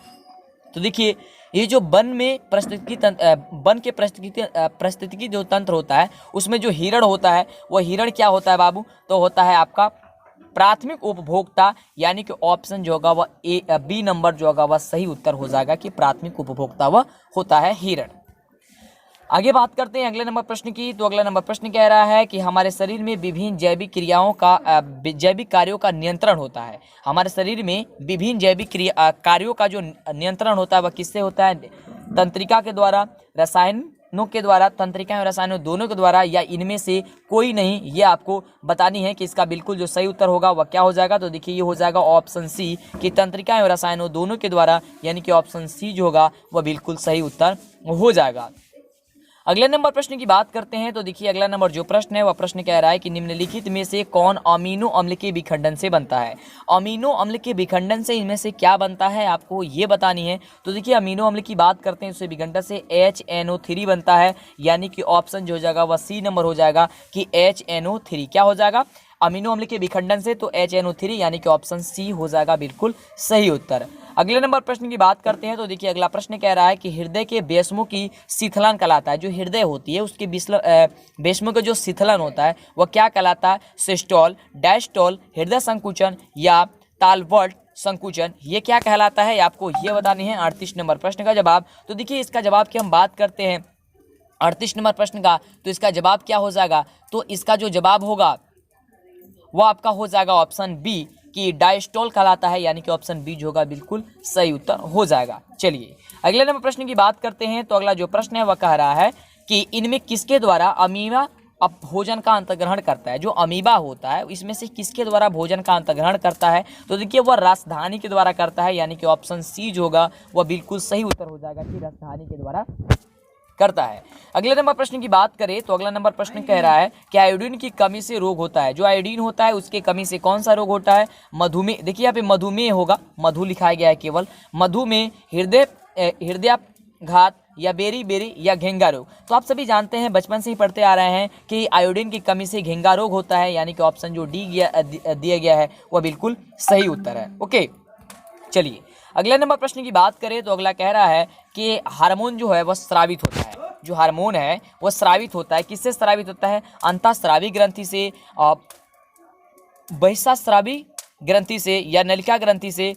Speaker 1: तो देखिए ये जो वन के पारिस्थितिकी जो तंत्र होता है उसमें जो हिरण होता है वह हिरण क्या होता है बाबू, तो होता है आपका प्राथमिक उपभोक्ता, यानी कि ऑप्शन जो होगा वह बी नंबर जो होगा वह सही उत्तर हो जाएगा कि प्राथमिक उपभोक्ता वह होता है हिरण। आगे बात करते हैं अगले नंबर प्रश्न की। तो अगला नंबर प्रश्न कह रहा है कि हमारे शरीर में विभिन्न जैविक कार्यों का नियंत्रण होता है। हमारे शरीर में विभिन्न जैविक कार्यों का जो नियंत्रण होता है वह किससे होता है, तंत्रिका के द्वारा, रसायनों के द्वारा, तंत्रिका और रसायनों दोनों के द्वारा, या इनमें से कोई नहीं। ये आपको बतानी है कि इसका बिल्कुल जो सही उत्तर होगा वह क्या हो जाएगा। तो देखिए ये हो जाएगा ऑप्शन सी कि तंत्रिका और रसायनों दोनों के द्वारा, यानी कि ऑप्शन सी जो होगा वह बिल्कुल सही उत्तर हो जाएगा। अगले नंबर प्रश्न की बात करते हैं। तो देखिए अगला नंबर जो प्रश्न है वह प्रश्न कह रहा है कि निम्नलिखित में से कौन अमीनो अम्ल के विखंडन से बनता है। अमीनो अम्ल के विखंडन से इनमें से क्या बनता है आपको ये बतानी है। तो देखिए अमीनो अम्ल की बात करते हैं, उससे विखंडन से HNO3 बनता है, यानी कि ऑप्शन जो हो जाएगा वह सी नंबर हो जाएगा कि HNO3 क्या हो जाएगा, अमीनो अम्ल के विखंडन से तो HNO3, यानी कि ऑप्शन सी हो जाएगा बिल्कुल सही उत्तर। अगले नंबर प्रश्न की बात करते हैं। तो देखिए अगला प्रश्न कह रहा है कि हृदय के बेस्मों की शीतलन कहलाता है। जो हृदय होती है उसके बेस्मों का जो शीतलन होता है वह क्या कहलाता है, सिस्टोल, डायस्टोल, हृदय संकुचन या तालवल्ट संकुचन, ये क्या कहलाता है आपको ये बतानी है। 38 नंबर प्रश्न का जवाब। तो देखिए इसका जवाब की हम बात करते हैं 38 नंबर प्रश्न का, तो इसका जवाब क्या हो जाएगा, तो इसका जो जवाब होगा वह आपका हो जाएगा ऑप्शन बी कि डायस्टोल कहलाता है, यानी कि ऑप्शन बी जो होगा बिल्कुल सही उत्तर हो जाएगा। चलिए अगले नंबर प्रश्न की बात करते हैं। तो अगला जो प्रश्न है वह कह रहा है कि इनमें किसके द्वारा अमीबा भोजन का अंतग्रहण करता है। जो अमीबा होता है इसमें से किसके द्वारा भोजन का अंतग्रहण करता है, तो देखिए वह राजधानी के द्वारा करता है, यानी कि ऑप्शन सी जो होगा वह बिल्कुल सही उत्तर हो जाएगा कि राजधानी के द्वारा करता है। अगले नंबर प्रश्न की बात करें तो अगला नंबर प्रश्न कह रहा है कि आयोडीन की कमी से रोग होता है। जो आयोडीन होता है उसके कमी से कौन सा रोग होता है, मधुमेह। देखिए यहाँ पे मधुमेह होगा, मधु लिखाया गया है केवल, मधुमेह, हृदयाघात या बेरी या घेंगा रोग। तो आप सभी जानते हैं, बचपन से ही पढ़ते आ रहे हैं कि आयोडीन की कमी से घेंगा रोग होता है, यानी कि ऑप्शन जो डी दिया गया है वह बिल्कुल सही उत्तर है। ओके, चलिए अगले नंबर प्रश्न की बात करें तो अगला कह रहा है कि हार्मोन जो है वह स्रावित होता है। जो हार्मोन है वह स्रावित होता है, किससे स्रावित होता है? अंतःस्रावी ग्रंथि से, बहिःस्रावी ग्रंथि से, या नलिका ग्रंथि से,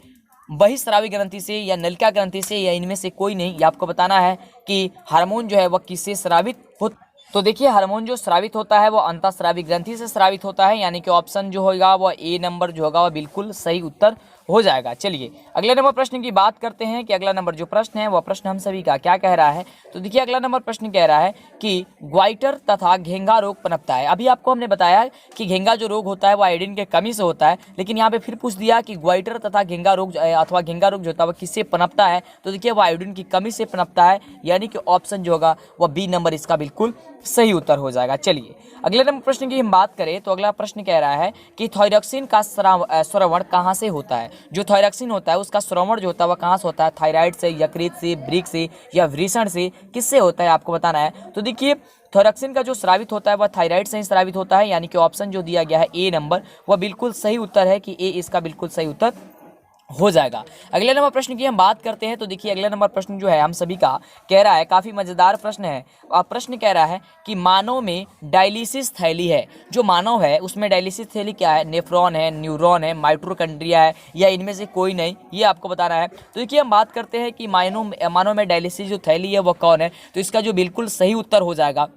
Speaker 1: बहिःस्रावी ग्रंथि से, या नलिका ग्रंथि से, या इनमें से कोई नहीं। ये आपको बताना है कि हार्मोन जो है वह किससे स्रावित हो। तो देखिए हार्मोन जो स्रावित होता है वो अंतःस्रावी ग्रंथि से स्रावित होता है, यानी कि ऑप्शन जो होगा वह ए नंबर जो होगा वह बिल्कुल सही उत्तर हो जाएगा। चलिए अगले नंबर प्रश्न की बात करते हैं कि अगला नंबर जो प्रश्न है वह प्रश्न हम सभी का क्या कह रहा है। तो देखिए अगला नंबर प्रश्न कह रहा है कि ग्वाइटर तथा घेंघा रोग पनपता है। अभी आपको हमने बताया कि घेंघा जो रोग होता है वह आयोडीन के कमी से होता है, लेकिन यहाँ पे फिर पूछ दिया कि ग्वाइटर तथा घेंघा रोग अथवा घेंघा रोग जो होता है वह किससे पनपता है। तो देखिए वह आयोडीन की कमी से पनपता है, यानी कि ऑप्शन जो होगा वह बी नंबर इसका बिल्कुल सही उत्तर हो जाएगा। चलिए अगले नंबर प्रश्न की हम बात करें तो अगला प्रश्न कह रहा है कि थायरॉक्सिन का स्रवण कहाँ से होता है। जो थायरॉक्सिन होता है उसका स्रवण जो होता है वह कहाँ से होता है? थायराइड से, यकृत से, वृक्क से, या वृषण से, किससे होता है आपको बताना है। तो देखिए थायरॉक्सिन का जो स्रावित होता है वह थायराइड से ही स्रावित होता है, यानी कि ऑप्शन जो दिया गया है ए नंबर वह बिल्कुल सही उत्तर है कि ए इसका बिल्कुल सही उत्तर हो जाएगा। अगले नंबर प्रश्न की हम बात करते हैं तो देखिए अगला नंबर प्रश्न जो है हम सभी का कह रहा है, काफ़ी मज़ेदार प्रश्न है। प्रश्न कह रहा है कि मानव में डायलिसिस थैली है। जो मानव है उसमें डायलिसिस थैली क्या है? नेफ्रॉन है, न्यूरॉन है, माइटोकॉन्ड्रिया है, या इनमें से कोई नहीं, ये आपको बताना है। तो देखिए हम बात करते हैं कि मानव में डायलिसिस जो थैली है वह कौन है। तो इसका जो बिल्कुल सही उत्तर हो जाएगा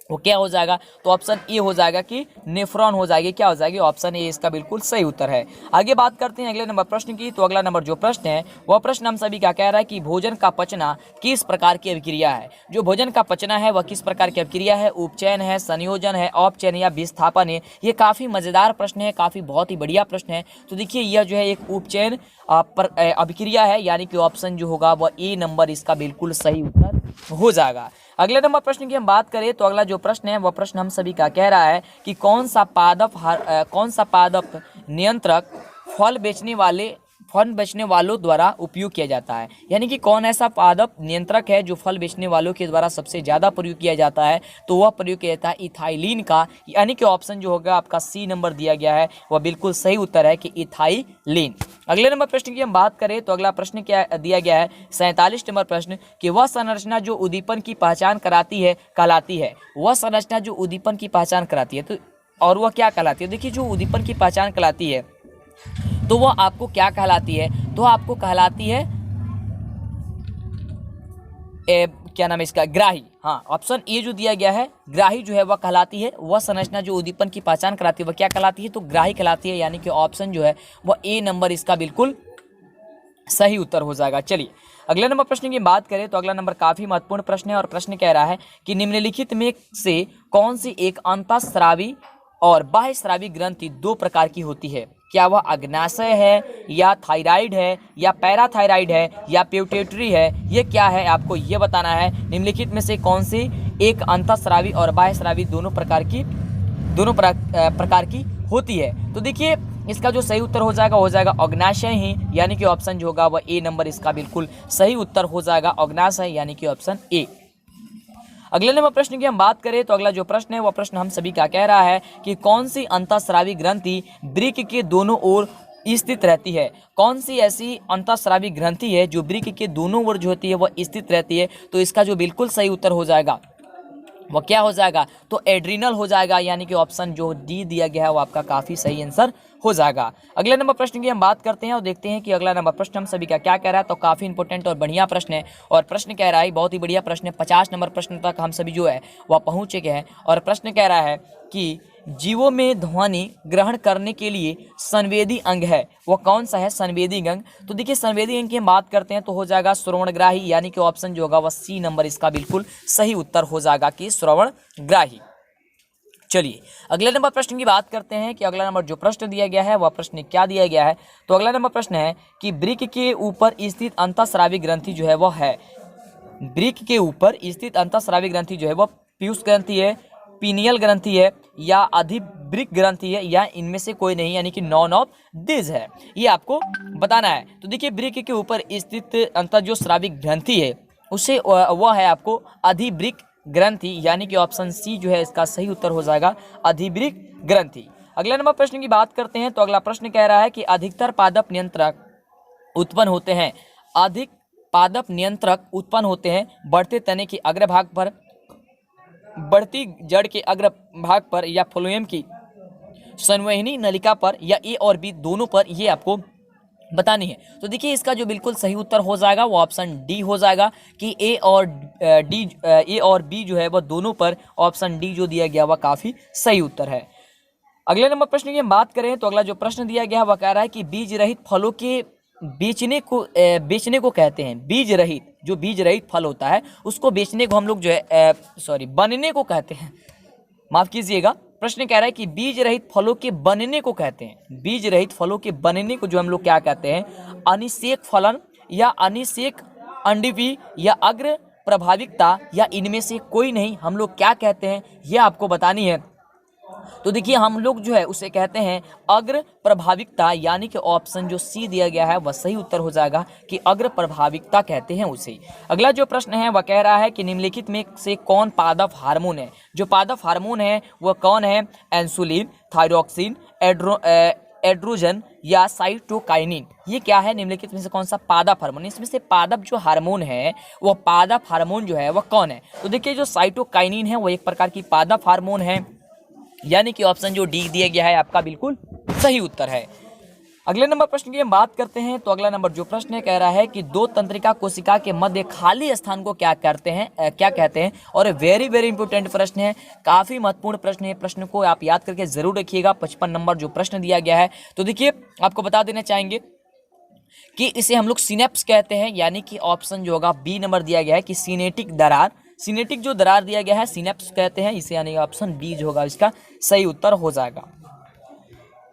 Speaker 1: वो क्या हो जाएगा? तो ऑप्शन ए हो जाएगा कि नेफ्रॉन हो जाएगी। क्या हो जाएगी? ऑप्शन ए इसका बिल्कुल सही उत्तर है। आगे बात करते हैं अगले नंबर प्रश्न की। तो अगला नंबर जो प्रश्न है वह प्रश्न हम सभी का कह रहा है कि भोजन का पचना किस प्रकार की अभिक्रिया है। जो भोजन का पचना है वह किस प्रकार की अभिक्रिया है? उपचयन है, संयोजन है, औपचयन या विस्थापन है। ये काफ़ी मज़ेदार प्रश्न है, काफ़ी बहुत ही बढ़िया प्रश्न है। तो देखिए यह जो है एक उपचयन अभिक्रिया है, यानी कि ऑप्शन जो होगा वह ए नंबर इसका बिल्कुल सही उत्तर हो जाएगा। अगले नंबर प्रश्न की हम बात करें तो अगला जो प्रश्न है वह प्रश्न हम सभी का कह रहा है कि कौन सा पादप नियंत्रक फल बेचने वालों द्वारा उपयोग किया जाता है। यानी कि कौन ऐसा पादप नियंत्रक है जो फल बेचने वालों के द्वारा सबसे ज़्यादा प्रयोग किया जाता है। तो वह प्रयोग किया जाता है इथाइलिन का, यानी कि ऑप्शन जो होगा आपका सी नंबर दिया गया है वह बिल्कुल सही उत्तर है कि इथाइलिन। अगले नंबर प्रश्न की हम बात करें तो अगला प्रश्न क्या दिया गया है? 47 नंबर प्रश्न कि वह संरचना जो उद्दीपन की पहचान कराती है कहलाती है। वह संरचना जो उद्दीपन की पहचान कराती है तो और वह क्या कहलाती है? देखिए जो उद्दीपन की पहचान कहलाती है तो वह आपको क्या कहलाती है? तो आपको कहलाती है क्या नाम है इसका? ग्राही। हाँ, ऑप्शन ए जो दिया गया है ग्राही जो है वह कहलाती है। वह संरचना जो उद्दीपन की पहचान कराती है वह क्या कहलाती है? तो ग्राही कहलाती है, यानी कि ऑप्शन जो है वह ए नंबर इसका बिल्कुल सही उत्तर हो जाएगा। चलिए अगले नंबर प्रश्न की बात करें तो अगला नंबर काफी महत्वपूर्ण प्रश्न है और प्रश्न कह रहा है कि निम्नलिखित में से कौन सी एक अंतःस्रावी और बाह्यस्रावी ग्रंथि दो प्रकार की होती है। क्या वह अग्नाशय है, या थायराइड है, या पैराथायराइड है, या प्यूटेटरी है? ये क्या है आपको ये बताना है। निम्नलिखित में से कौन सी एक अंतःस्रावी और बाह्यस्रावी दोनों प्रकार की होती है। तो देखिए इसका जो सही उत्तर हो जाएगा अग्नाशय ही, यानी कि ऑप्शन जो होगा वह ए नंबर इसका बिल्कुल सही उत्तर हो जाएगा, अग्नाशय यानी कि ऑप्शन ए। अगले नंबर प्रश्न की हम बात करें तो अगला जो प्रश्न है वह प्रश्न हम सभी का कह रहा है कि कौन सी अंतःस्रावी ग्रंथि वृक्क के दोनों ओर स्थित रहती है। कौन सी ऐसी अंतःस्रावी ग्रंथि है जो वृक्क के दोनों ओर जो होती है वह स्थित रहती है। तो इसका जो बिल्कुल सही उत्तर हो जाएगा वह क्या हो जाएगा? तो एड्रिनल हो जाएगा, यानी कि ऑप्शन जो डी दिया गया है वो आपका काफी सही आंसर हो जाएगा। अगले नंबर प्रश्न की हम बात करते हैं और देखते हैं कि अगला नंबर प्रश्न हम सभी का क्या कह रहा है। तो काफी इंपॉर्टेंट और बढ़िया प्रश्न है और प्रश्न कह रहा है बहुत ही बढ़िया प्रश्न है। 50 नंबर प्रश्न तक हम सभी जो है वह पहुंच चुके हैं और प्रश्न कह रहा है कि जीवों में ध्वनि ग्रहण करने के लिए संवेदी अंग है, वो कौन सा है संवेदी अंग? तो देखिए संवेदी अंग की हम बात करते हैं तो हो जाएगा श्रवणग्राही, यानी कि ऑप्शन जो होगा वह सी नंबर इसका बिल्कुल सही उत्तर हो जाएगा कि श्रवणग्राही। चलिए अगले नंबर प्रश्न की बात करते हैं कि अगला नंबर जो प्रश्न दिया गया है वह प्रश्न क्या दिया गया है। तो अगला नंबर प्रश्न है कि वृक्क के ऊपर स्थित अंतःस्रावी ग्रंथि जो है वह है, वृक्क के ऊपर स्थित अंतःस्रावी ग्रंथि जो है वह पीयूष ग्रंथि है, पीनियल ग्रंथि है, या अधिवृक्क ग्रंथि है, या इनमें से कोई नहीं, यानी कि नॉन ऑफ दिस है। ये आपको बताना है। तो देखिए वृक्क के ऊपर स्थित अंतः जो स्रावी ग्रंथि है उसे वह है आपको अधिवृक्क ग्रंथि, यानी कि ऑप्शन सी जो है इसका सही उत्तर हो जाएगा अधिवृक्क ग्रंथि। अगला नंबर प्रश्न की बात करते हैं तो अगला प्रश्न कह रहा है कि अधिकतर पादप नियंत्रक उत्पन्न होते हैं। अधिक पादप नियंत्रक उत्पन्न होते हैं बढ़ते तने के अग्रभाग पर, बढ़ती जड़ के अग्रभाग पर, या फ्लोएम की संवहनी नलिका पर, या ए और बी दोनों पर, ये आपको बतानी है। तो देखिए इसका जो बिल्कुल सही उत्तर हो जाएगा वो ऑप्शन डी हो जाएगा कि ए और बी जो है वह दोनों पर, ऑप्शन डी जो दिया गया वह काफी सही उत्तर है। अगले नंबर प्रश्न की हम बात करें तो अगला जो प्रश्न दिया गया वह कह रहा है कि बीज रहित फलों के बेचने को कहते हैं। बीज रहित, जो बीज रहित फल होता है उसको बेचने को हम लोग जो है बनने को कहते हैं। माफ कीजिएगा, प्रश्न कह रहा है कि बीज रहित फलों के बनने को कहते हैं। बीज रहित फलों के बनने को जो हम लोग क्या कहते हैं, अनिषेक फलन या अनिषेक अंडवी या अग्र प्रभाविकता, या इनमें से कोई नहीं, हम लोग क्या कहते हैं यह आपको बतानी है। तो देखिए हम लोग जो है उसे कहते हैं अग्र प्रभाविकता, यानी कि ऑप्शन जो सी दिया गया है वह सही उत्तर हो जाएगा कि अग्र प्रभाविकता कहते हैं उसे। अगला जो प्रश्न है वह कह रहा है कि निम्नलिखित में से कौन पादप हार्मोन है। जो पादप हार्मोन है वह कौन है, इंसुलिन, थायरॉक्सिन, एड्रोजन या साइटोकाइनिन। ये क्या है, निम्नलिखित में से कौन सा पादप हार्मोन, इसमें से पादप जो हार्मोन है वह पादप हार्मोन जो है वह कौन है। तो देखिए जो साइटोकाइनिन है वह एक प्रकार की पादप हार्मोन है, यानी कि ऑप्शन जो डी दिया गया है आपका बिल्कुल सही उत्तर है। अगले नंबर प्रश्न की हम बात करते हैं तो अगला नंबर जो प्रश्न है कह रहा है कि दो तंत्रिका कोशिका के मध्य खाली स्थान को क्या कहते हैं। और वेरी वेरी इंपॉर्टेंट प्रश्न है, काफी महत्वपूर्ण प्रश्न है। प्रश्न को आप याद करके जरूर रखिएगा। 55 नंबर जो प्रश्न दिया गया है, तो देखिए आपको बता देना चाहेंगे कि इसे हम लोग सिनेप्स कहते हैं, यानी कि ऑप्शन जो होगा बी नंबर दिया गया है कि सिनेटिक दरार, सिनेटिक जो दरार दिया गया है सिनेप्स कहते हैं इसे, यानी ऑप्शन बी जो होगा इसका सही उत्तर हो जाएगा।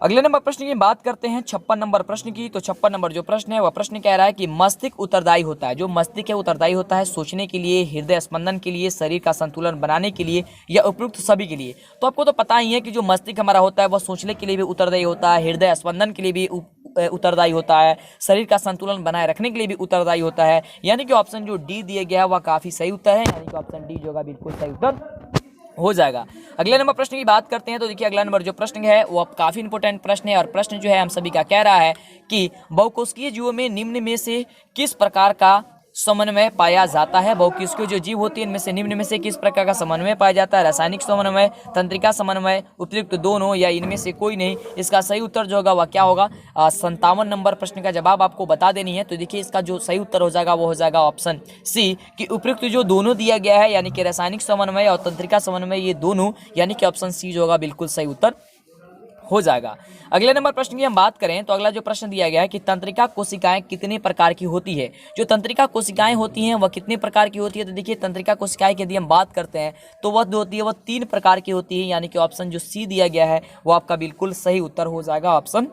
Speaker 1: अगले नंबर प्रश्न की बात करते हैं 56 नंबर प्रश्न की। तो 56 नंबर जो प्रश्न है वह प्रश्न कह रहा है कि मस्तिष्क उत्तरदायी होता है। जो मस्तिष्क है उत्तरदायी होता है सोचने के लिए, हृदय स्पंदन के लिए, शरीर का संतुलन बनाने के लिए, या उपयुक्त सभी के लिए। तो आपको तो पता ही है कि जो मस्तिष्क हमारा होता है वह सोचने के लिए भी उत्तरदायी होता है, हृदय स्पंदन के लिए भी उत्तरदायी होता है, शरीर का संतुलन बनाए रखने के लिए भी उत्तरदायी होता है, यानी कि ऑप्शन जो डी दिया गया है वह काफी सही उत्तर है, यानी कि ऑप्शन डी जो होगा बिल्कुल सही उत्तर हो जाएगा। अगले नंबर प्रश्न की बात करते हैं तो देखिए अगला नंबर जो प्रश्न है वो काफी इंपॉर्टेंट प्रश्न है, और प्रश्न जो है हम सभी का कह रहा है कि बहुकोशिकीय जीवों में निम्न में से किस प्रकार का समन्वय पाया जाता है। बहुकोशिकीय जो जीव होती है इनमें से निम्न में से किस प्रकार का समन्वय पाया जाता है। रासायनिक समन्वय, तंत्रिका समन्वय, उपयुक्त दोनों, या इनमें से कोई नहीं। इसका सही उत्तर जो होगा वह क्या होगा, 57 नंबर प्रश्न का जवाब आपको बता देनी है। तो देखिए इसका जो सही उत्तर हो जाएगा वो हो जाएगा ऑप्शन सी कि उपयुक्त जो दोनों दिया गया है, यानी कि रासायनिक समन्वय और तंत्रिका समन्वय ये दोनों, यानी कि ऑप्शन सी जो होगा बिल्कुल सही उत्तर हो जाएगा। अगले नंबर प्रश्न की हम बात करें तो अगला जो प्रश्न दिया गया है कि तंत्रिका कोशिकाएं कितने प्रकार की होती है। जो तंत्रिका कोशिकाएं होती हैं वह कितने प्रकार की होती है। तो देखिए तंत्रिका कोशिकाएं की यदि हम बात करते हैं तो वह जो होती है वह 3 प्रकार की होती है, यानी कि ऑप्शन जो सी दिया गया है वो आपका बिल्कुल सही उत्तर हो जाएगा, ऑप्शन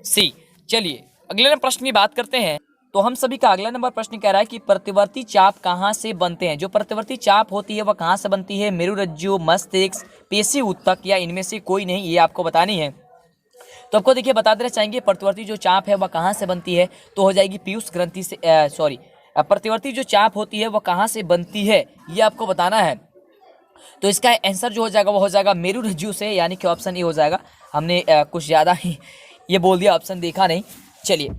Speaker 1: सी। चलिए अगले प्रश्न की बात करते हैं तो हम सभी का अगला नंबर प्रश्न कह रहा है कि प्रतिवर्ती चाप कहाँ से बनते हैं। जो प्रतिवर्ती चाप होती है वह कहाँ से बनती है, मेरुरज्जु, मस्तिष्क, पेशी ऊतक, या इनमें से कोई नहीं, ये आपको बतानी है। तो आपको देखिए बता देना चाहेंगे प्रतिवर्ती जो चाप है वह कहाँ से बनती है, तो हो जाएगी पीयूष ग्रंथि से, प्रतिवर्ती जो चाप होती है वह कहाँ से बनती है ये आपको बताना है। तो इसका आंसर जो हो जाएगा वो हो जाएगा मेरुरज्जु से, यानी कि ऑप्शन ए हो जाएगा। हमने कुछ ज़्यादा ही ये बोल दिया, ऑप्शन देखा नहीं। चलिए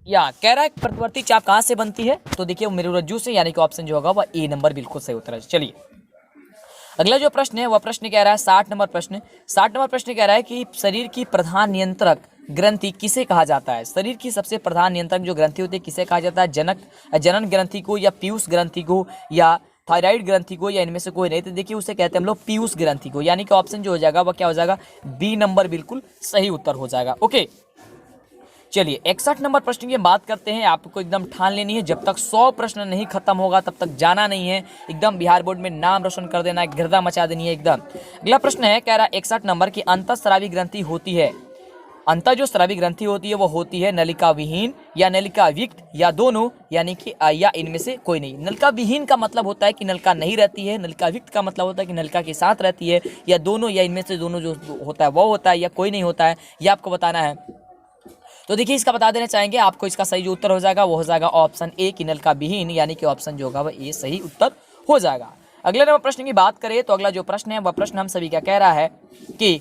Speaker 1: या कह रहा है प्रतिवर्ती चाप कहाँ से बनती है, तो देखिए मेरुरज्जु से, यानी कि ऑप्शन जो होगा वह ए नंबर बिल्कुल सही उत्तर है। चलिए अगला जो प्रश्न है वह प्रश्न कह रहा है 60 नंबर प्रश्न। 60 नंबर प्रश्न कह रहा है कि शरीर की प्रधान नियंत्रक ग्रंथि किसे कहा जाता है। शरीर की सबसे प्रधान नियंत्रक जो ग्रंथि होती है किसे कहा जाता है, जनन ग्रंथि को, या पीयूष ग्रंथि को, या थायराइड ग्रंथि को, या इनमें से कोई नहीं। तो देखिए उसे कहते हैं हम लोग पीयूष ग्रंथि को, यानी कि ऑप्शन जो हो जाएगा वह क्या हो जाएगा, बी नंबर बिल्कुल सही उत्तर हो जाएगा। ओके चलिए 61 नंबर प्रश्न की बात करते हैं। आपको एकदम ठान लेनी है, जब तक 100 प्रश्न नहीं खत्म होगा तब तक जाना नहीं है। एकदम बिहार बोर्ड में नाम रोशन कर देना है, गिरदा मचा देनी है एकदम। अगला प्रश्न है कह रहा है 61 नंबर की अंतःस्रावी ग्रंथि होती है। अंतर जो स्रावी ग्रंथि होती है वो होती है नलिका विहीन या नलिका युक्त, या दोनों, यानी कि या इनमें से कोई नहीं। नलिका विहीन का मतलब होता है कि नलिका नहीं रहती है, नलिका युक्त का मतलब होता है कि नलिका के साथ रहती है, या दोनों, या इनमें से दोनों जो होता है वो होता है, या कोई नहीं होता है, ये आपको बताना है। तो देखिए इसका बता देना चाहेंगे आपको, इसका सही जो उत्तर हो जाएगा वो हो जाएगा ऑप्शन ए कि नलिका विहीन, यानी कि ऑप्शन जो होगा वह ए सही उत्तर हो जाएगा। अगले नंबर प्रश्न की बात करें तो अगला जो प्रश्न है वह प्रश्न हम सभी का कह रहा है कि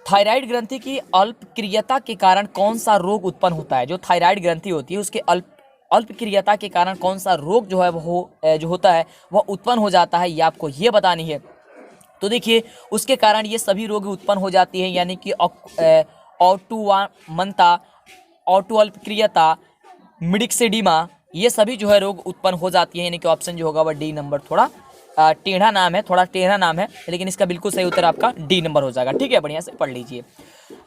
Speaker 1: थायराइड ग्रंथि की अल्पक्रियता के कारण कौन सा रोग उत्पन्न होता है? जो थायराइड ग्रंथि होती है उसके अल्पक्रियता के कारण कौन सा रोग जो है वो जो होता है वह उत्पन्न हो जाता है, ये आपको ये बतानी है। तो देखिए उसके कारण ये सभी रोग उत्पन्न हो जाती है, यानी कि ऑटोवामनता, ऑटो अल्पक्रियता, मिक्सेडिमा, ये सभी जो है रोग उत्पन्न हो जाती है, यानी कि ऑप्शन जो होगा वह डी नंबर। थोड़ा टेढ़ा नाम है, थोड़ा टेढ़ा नाम है, लेकिन इसका बिल्कुल सही उत्तर आपका डी नंबर हो जाएगा। ठीक है, बढ़िया से पढ़ लीजिए।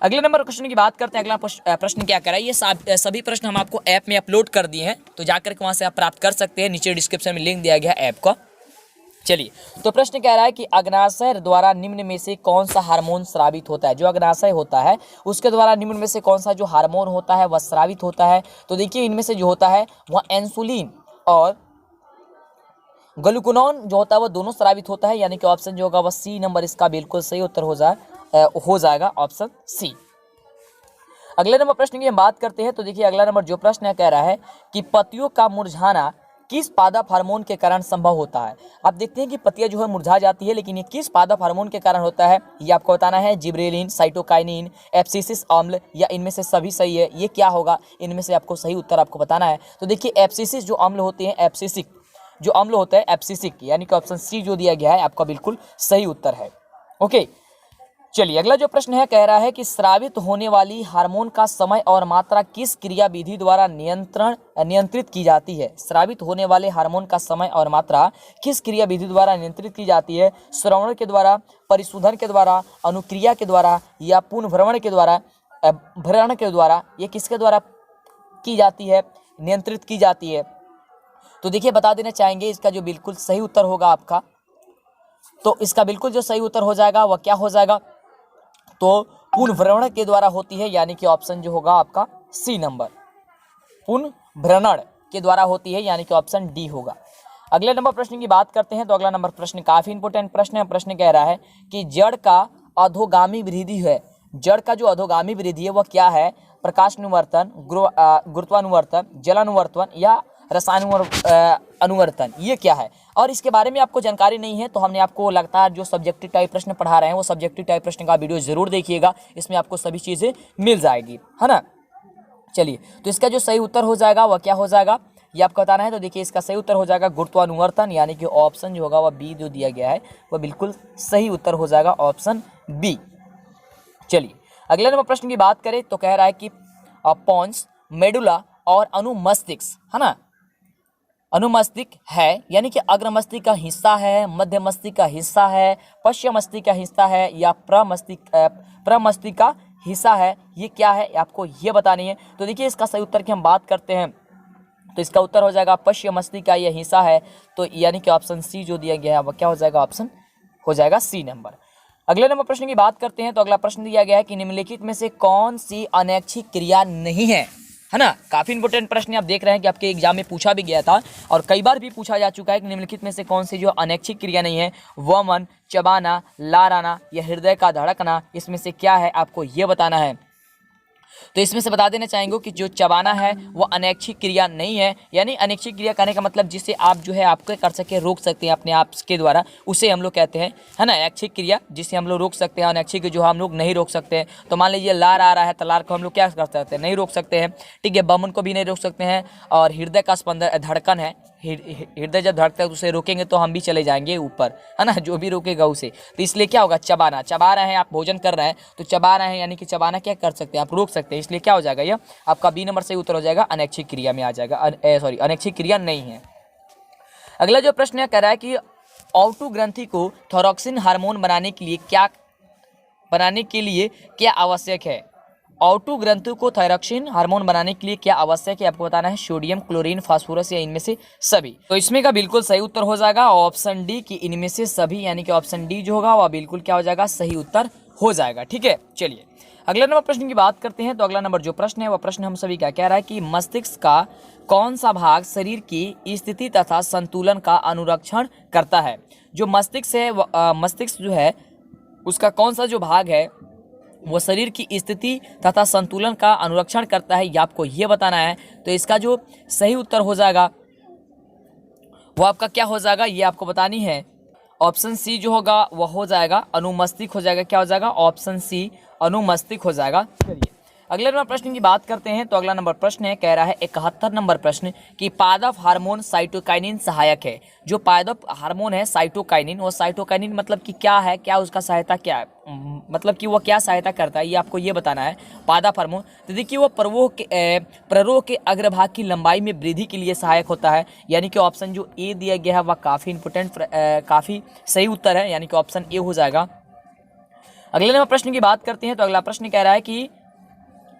Speaker 1: अगले नंबर क्वेश्चन की बात करते हैं। अगला प्रश्न क्या कह रहा है, ये सभी प्रश्न हम आपको ऐप में अपलोड कर दिए हैं, तो जाकर के वहां से आप प्राप्त कर सकते हैं। नीचे डिस्क्रिप्शन में लिंक दिया गया ऐप का। चलिए, तो प्रश्न कह रहा है कि अग्नाशय द्वारा निम्न में से कौन सा हार्मोन स्रावित होता है? जो अग्नाशय होता है उसके द्वारा निम्न में से कौन सा जो हार्मोन होता है वह स्रावित होता है? तो देखिए इनमें से जो होता है वह इंसुलिन और ग्लूकागॉन जो होता है वो दोनों स्रावित होता है, यानी कि ऑप्शन जो होगा वह सी नंबर इसका बिल्कुल सही उत्तर हो जाएगा, ऑप्शन सी। अगले नंबर प्रश्न की हम बात करते हैं। तो देखिए अगला नंबर जो प्रश्न है कह रहा है कि पत्तियों का मुरझाना किस पादप हार्मोन के कारण संभव होता है? आप देखते हैं कि पत्तियां जो है मुरझा जाती है, लेकिन ये किस पादप हार्मोन के कारण होता है ये आपको बताना है। जिब्रेलिन, साइटोकाइनिन, एब्सिसिक अम्ल, या इनमें से सभी सही है? ये क्या होगा? इनमें से आपको सही उत्तर आपको बताना है। तो देखिए एब्सिसिक जो अम्ल होते हैं, एब्सिसिक जो अम्ल होता है एब्सिसिक, यानी कि ऑप्शन सी जो दिया गया है आपका बिल्कुल सही उत्तर है। ओके, चलिए अगला जो प्रश्न है कह रहा है कि स्रावित होने वाली हार्मोन का समय और मात्रा किस क्रिया विधि द्वारा नियंत्रित की जाती है? स्रावित होने वाले हार्मोन का समय और मात्रा किस क्रिया विधि द्वारा नियंत्रित की जाती है? श्रवण के द्वारा, परिशोधन के द्वारा, अनुक्रिया के द्वारा, या पुनर्भरण के द्वारा, भरण के द्वारा? ये किसके द्वारा की जाती है, नियंत्रित की जाती है? तो देखिए बता देना चाहेंगे इसका जो बिल्कुल सही उत्तर होगा आपका, तो इसका बिल्कुल जो सही उत्तर हो जाएगा वह क्या हो जाएगा? तो पुनर्भरण के द्वारा होती है, यानी कि ऑप्शन जो होगा आपका सी नंबर, पुनर्भरण के द्वारा होती है, यानी कि ऑप्शन डी होगा। अगले नंबर प्रश्न की बात करते हैं। तो अगला नंबर प्रश्न काफी इंपोर्टेंट प्रश्न है। प्रश्न कह रहा है कि जड़ का अधोगामी वृद्धि है, जड़ का जो अधोगामी वृद्धि है वह क्या है? प्रकाशानुवर्तन, गुरुत्वानुवर्तन, जलानुवर्तन, या रसायन अनुवर्तन, ये क्या है? और इसके बारे में आपको जानकारी नहीं है तो हमने आपको लगातार जो सब्जेक्टिव टाइप प्रश्न पढ़ा रहे हैं वो सब्जेक्टिव टाइप प्रश्न का वीडियो जरूर देखिएगा, इसमें आपको सभी चीजें मिल जाएगी, है ना। चलिए, तो इसका जो सही उत्तर हो जाएगा वह क्या हो जाएगा ये आपको बताना है। तो देखिए इसका सही उत्तर हो जाएगा गुरुत्वानुवर्तन, यानी कि ऑप्शन जो होगा वह बी जो दिया गया है वह बिल्कुल सही उत्तर हो जाएगा, ऑप्शन बी। चलिए अगले नंबर प्रश्न की बात करें तो कह रहा है कि पॉन्स, मेडुला और अनुमस्तिष्क, है ना, अनुमस्तिष्क है, यानी कि अग्र मस्तिष्क का हिस्सा है, मध्य मस्तिष्क का हिस्सा है, पश्चिम मस्तिष्क का हिस्सा है, या प्रमस्तिष्क का हिस्सा है? ये क्या है आपको ये बतानी है। तो देखिए इसका सही उत्तर की हम बात करते हैं तो इसका उत्तर हो जाएगा पश्चिम मस्तिष्क का यह हिस्सा है, तो यानी कि ऑप्शन सी जो दिया गया है वह क्या हो जाएगा? ऑप्शन हो जाएगा सी नंबर। अगले नंबर प्रश्न की बात करते हैं। तो अगला प्रश्न दिया गया है कि निम्नलिखित में से कौन सी अनैच्छिक क्रिया नहीं है ना। काफी इंपोर्टेंट प्रश्न आप देख रहे हैं कि आपके एग्जाम में पूछा भी गया था और कई बार भी पूछा जा चुका है कि निम्नलिखित में से कौन सी जो अनैच्छिक क्रिया नहीं है? वमन, चबाना, लाराना, या हृदय का धड़कना, इसमें से क्या है आपको ये बताना है। तो इसमें से बता देना चाहेंगे कि जो चबाना है वो अनैच्छिक क्रिया नहीं है, यानी अनैच्छिक क्रिया कहने का मतलब जिसे आप जो है आपके कर सके रोक सकते हैं अपने आप के द्वारा, उसे हम लोग कहते हैं, है ना, ऐच्छिक क्रिया जिसे हम लोग रोक सकते हैं, अनैच्छिक जो हम लोग नहीं रोक सकते हैं। तो मान लीजिए लार आ रहा है तो लार को हम लोग क्या कर सकते हैं? नहीं रोक सकते हैं, ठीक है। बमन को भी नहीं रोक सकते हैं, और हृदय का स्पंदन धड़कन है, हृदय जब धड़कता है तो उसे रोकेंगे तो हम भी चले जाएंगे ऊपर, है ना, जो भी रोकेगा उसे। तो इसलिए क्या होगा? चबाना, चबा रहे हैं आप, भोजन कर रहे हैं तो चबा रहे हैं, यानी कि चबाना क्या कर सकते हैं आप? रोक सकते हैं, इसलिए क्या हो जाएगा? यह आपका बी नंबर से उत्तर हो जाएगा, अनैच्छिक क्रिया में आ जाएगा, सॉरी अनैच्छिक क्रिया नहीं है। अगला जो प्रश्न है कह रहा है कि ऑटो ग्रंथि को थायरॉक्सिन हार्मोन बनाने के लिए क्या आवश्यक है? ऑटो ग्रंथि को थायरॉक्सिन हार्मोन बनाने के लिए क्या आवश्यक है आपको बताना है। सोडियम, क्लोरीन, फास्फोरस, या इनमें से सभी? तो इसमें का बिल्कुल सही उत्तर हो जाएगा ऑप्शन डी की इनमें से सभी, यानी कि ऑप्शन डी जो होगा वह बिल्कुल क्या हो जाएगा? सही उत्तर हो जाएगा। ठीक है, चलिए अगला नंबर प्रश्न की बात करते हैं। तो अगला नंबर जो प्रश्न है वह प्रश्न हम सभी का कह रहा है कि मस्तिष्क का कौन सा भाग शरीर की स्थिति तथा संतुलन का अनुरक्षण करता है? जो मस्तिष्क है, मस्तिष्क जो है उसका कौन सा जो भाग है वो शरीर की स्थिति तथा संतुलन का अनुरक्षण करता है, ये आपको ये बताना है। तो इसका जो सही उत्तर हो जाएगा वो आपका क्या हो जाएगा ये आपको बतानी है, ऑप्शन सी जो होगा वह हो जाएगा अनुमस्तिष्क हो जाएगा। क्या हो जाएगा? ऑप्शन सी अनुमस्तिष्क हो जाएगा। चलिए अगले नंबर प्रश्न की बात करते हैं। तो अगला नंबर प्रश्न है, कह रहा है 71 नंबर प्रश्न कि पादप हार्मोन साइटोकाइनिन सहायक है। जो पादप हार्मोन है साइटोकाइनिन, वो साइटोकाइनिन मतलब कि क्या है, क्या उसका सहायता क्या है, मतलब कि वो क्या सहायता करता है, ये आपको ये बताना है। पादप हार्मोन तो देखिए वो प्ररोह के अग्रभाग की लंबाई में वृद्धि के लिए सहायक होता है। यानी कि ऑप्शन जो ए दिया गया है वह काफ़ी इंपोर्टेंट, काफ़ी सही उत्तर है, यानी कि ऑप्शन ए हो जाएगा। अगले नंबर प्रश्न की बात करते हैं। तो अगला प्रश्न कह रहा है कि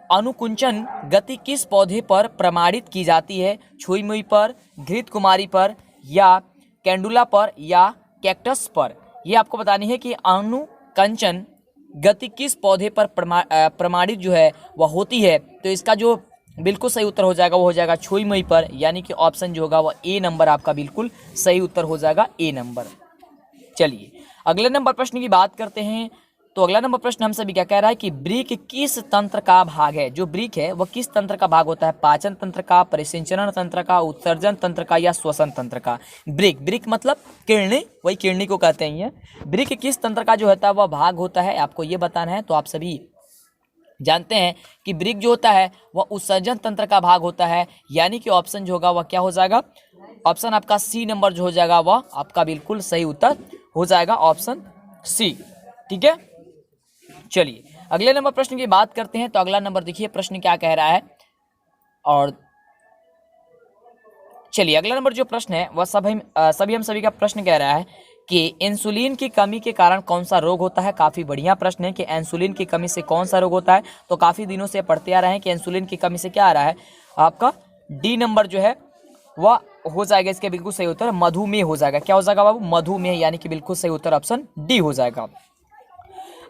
Speaker 1: अनुकुंचन गति किस पौधे पर प्रमाणित की जाती है? छुई मुई पर, घृत कुमारी पर, या कैंडुला पर, या कैक्टस पर? ये आपको बतानी है कि अनुकंचन गति किस पौधे पर प्रमाणित जो है वह होती है। तो इसका जो बिल्कुल सही उत्तर हो जाएगा वो हो जाएगा छुई मुई पर, यानी कि ऑप्शन जो होगा वह ए नंबर आपका बिल्कुल सही उत्तर हो जाएगा, ए नंबर। चलिए अगले नंबर प्रश्न की बात करते हैं। तो अगला नंबर प्रश्न हम सभी क्या कह रहा है कि वृक्क किस तंत्र का भाग है? जो वृक्क है वह किस तंत्र का भाग होता है? पाचन तंत्र का, परिसंचरण तंत्र का, उत्सर्जन तंत्र का, या श्वसन तंत्र का? वृक्क मतलब किडनी, वही किडनी को कहते हैं। ये वृक्क किस तंत्र का जो होता है वह भाग होता है, आपको ये बताना है। तो आप सभी जानते हैं कि वृक्क जो होता है वह उत्सर्जन तंत्र का भाग होता है, यानी कि ऑप्शन जो होगा वह क्या हो जाएगा? ऑप्शन आपका सी नंबर जो हो जाएगा वह आपका बिल्कुल सही उत्तर हो जाएगा, ऑप्शन सी। ठीक है, चलिए अगले नंबर प्रश्न की बात करते हैं। तो अगला नंबर देखिए प्रश्न क्या कह रहा है, और चलिए अगला नंबर जो प्रश्न है वह सभी हम सभी का प्रश्न कह रहा है कि इंसुलिन की कमी के कारण कौन सा रोग होता है। काफी बढ़िया प्रश्न है कि इंसुलिन की कमी से कौन सा रोग होता है। तो काफी दिनों से पढ़ते आ रहे हैं कि इंसुलिन की कमी से क्या आ रहा है, आपका डी नंबर जो है वह हो जाएगा इसके बिल्कुल सही उत्तर, मधुमेह हो जाएगा। क्या हो जाएगा बाबू? मधुमेह, यानी कि बिल्कुल सही उत्तर ऑप्शन डी हो जाएगा।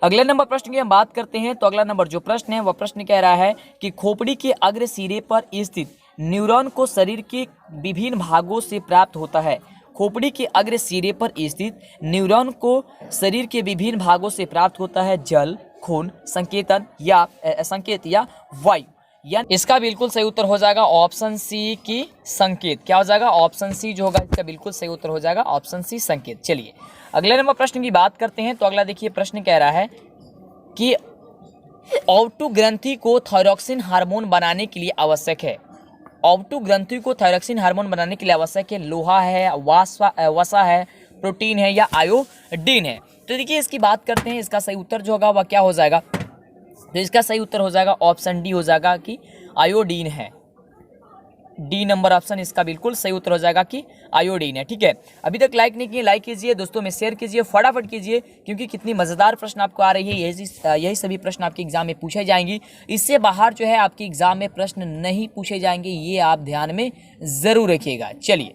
Speaker 1: अगले नंबर प्रश्न की हम बात करते हैं। तो अगला नंबर जो प्रश्न है वह प्रश्न कह रहा है कि खोपड़ी के अग्र सिरे पर स्थित न्यूरॉन को शरीर के विभिन्न भागों से प्राप्त होता है। खोपड़ी के अग्र सिरे पर स्थित न्यूरॉन को शरीर के विभिन्न भागों से प्राप्त होता है। जल, खून, संकेत या वायु। या इसका बिल्कुल सही उत्तर हो जाएगा ऑप्शन सी की संकेत। क्या हो जाएगा? ऑप्शन सी जो होगा इसका बिल्कुल सही उत्तर हो जाएगा, ऑप्शन सी संकेत। चलिए अगले नंबर प्रश्न की बात करते हैं। तो अगला देखिए प्रश्न कह रहा है कि ऑप्टू ग्रंथि को थायरॉक्सिन हार्मोन बनाने के लिए आवश्यक है। ऑप्टू ग्रंथि को थायरॉक्सिन हार्मोन बनाने के लिए आवश्यक है। लोहा है, वसा है, प्रोटीन है, या आयोडीन है? तो देखिए इसकी बात करते हैं। इसका सही उत्तर जो होगा वह क्या हो जाएगा? तो इसका सही उत्तर हो जाएगा ऑप्शन डी हो जाएगा कि आयोडीन है। डी नंबर ऑप्शन इसका बिल्कुल सही उत्तर हो जाएगा कि आयोडीन है। ठीक है, अभी तक लाइक नहीं किए लाइक कीजिए, दोस्तों में शेयर कीजिए, फटाफट कीजिए, क्योंकि कितनी मजेदार प्रश्न आपको आ रही है। यही सभी प्रश्न आपके एग्जाम में पूछे जाएंगे। इससे बाहर जो है आपके एग्जाम में प्रश्न नहीं पूछे जाएंगे, ये आप ध्यान में जरूर रखिएगा। चलिए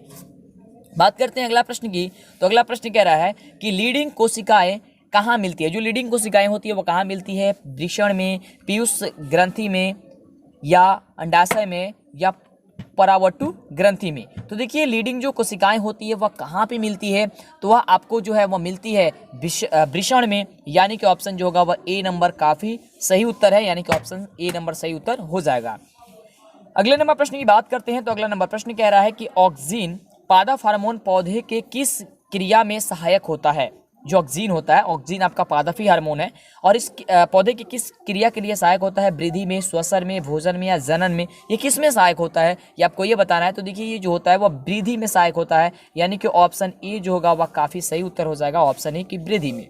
Speaker 1: बात करते हैं अगला प्रश्न की। तो अगला प्रश्न कह रहा है कि लीडिंग कोशिकाएं कहाँ मिलती है? जो लीडिंग कोशिकाएं होती है वो कहाँ मिलती है? वृषण में, पीयूष ग्रंथि में, या अंडाशय में, या परावटु ग्रंथि में? तो देखिए लीडिंग जो कोशिकाएं होती है वह कहाँ पे मिलती है? तो वह आपको जो है वह मिलती है वृषण में, यानी कि ऑप्शन जो होगा वह ए नंबर काफी सही उत्तर है, यानी कि ऑप्शन ए नंबर सही उत्तर हो जाएगा। अगले नंबर प्रश्न की बात करते हैं। तो अगला नंबर प्रश्न कह रहा है कि ऑक्सीन पादप हार्मोन पौधे के किस क्रिया में सहायक होता है? जो ऑक्सीन होता है, ऑक्सीन आपका पादपी हार्मोन है, और इस पौधे की किस क्रिया के लिए सहायक होता है? वृद्धि में, श्वसन में, भोजन में, या जनन में? ये किस में सहायक होता है ये आपको ये बताना है। तो देखिए ये जो होता है वह वृद्धि में सहायक होता है, यानी कि ऑप्शन ए जो होगा वह काफी सही उत्तर हो जाएगा, ऑप्शन ए की वृद्धि में।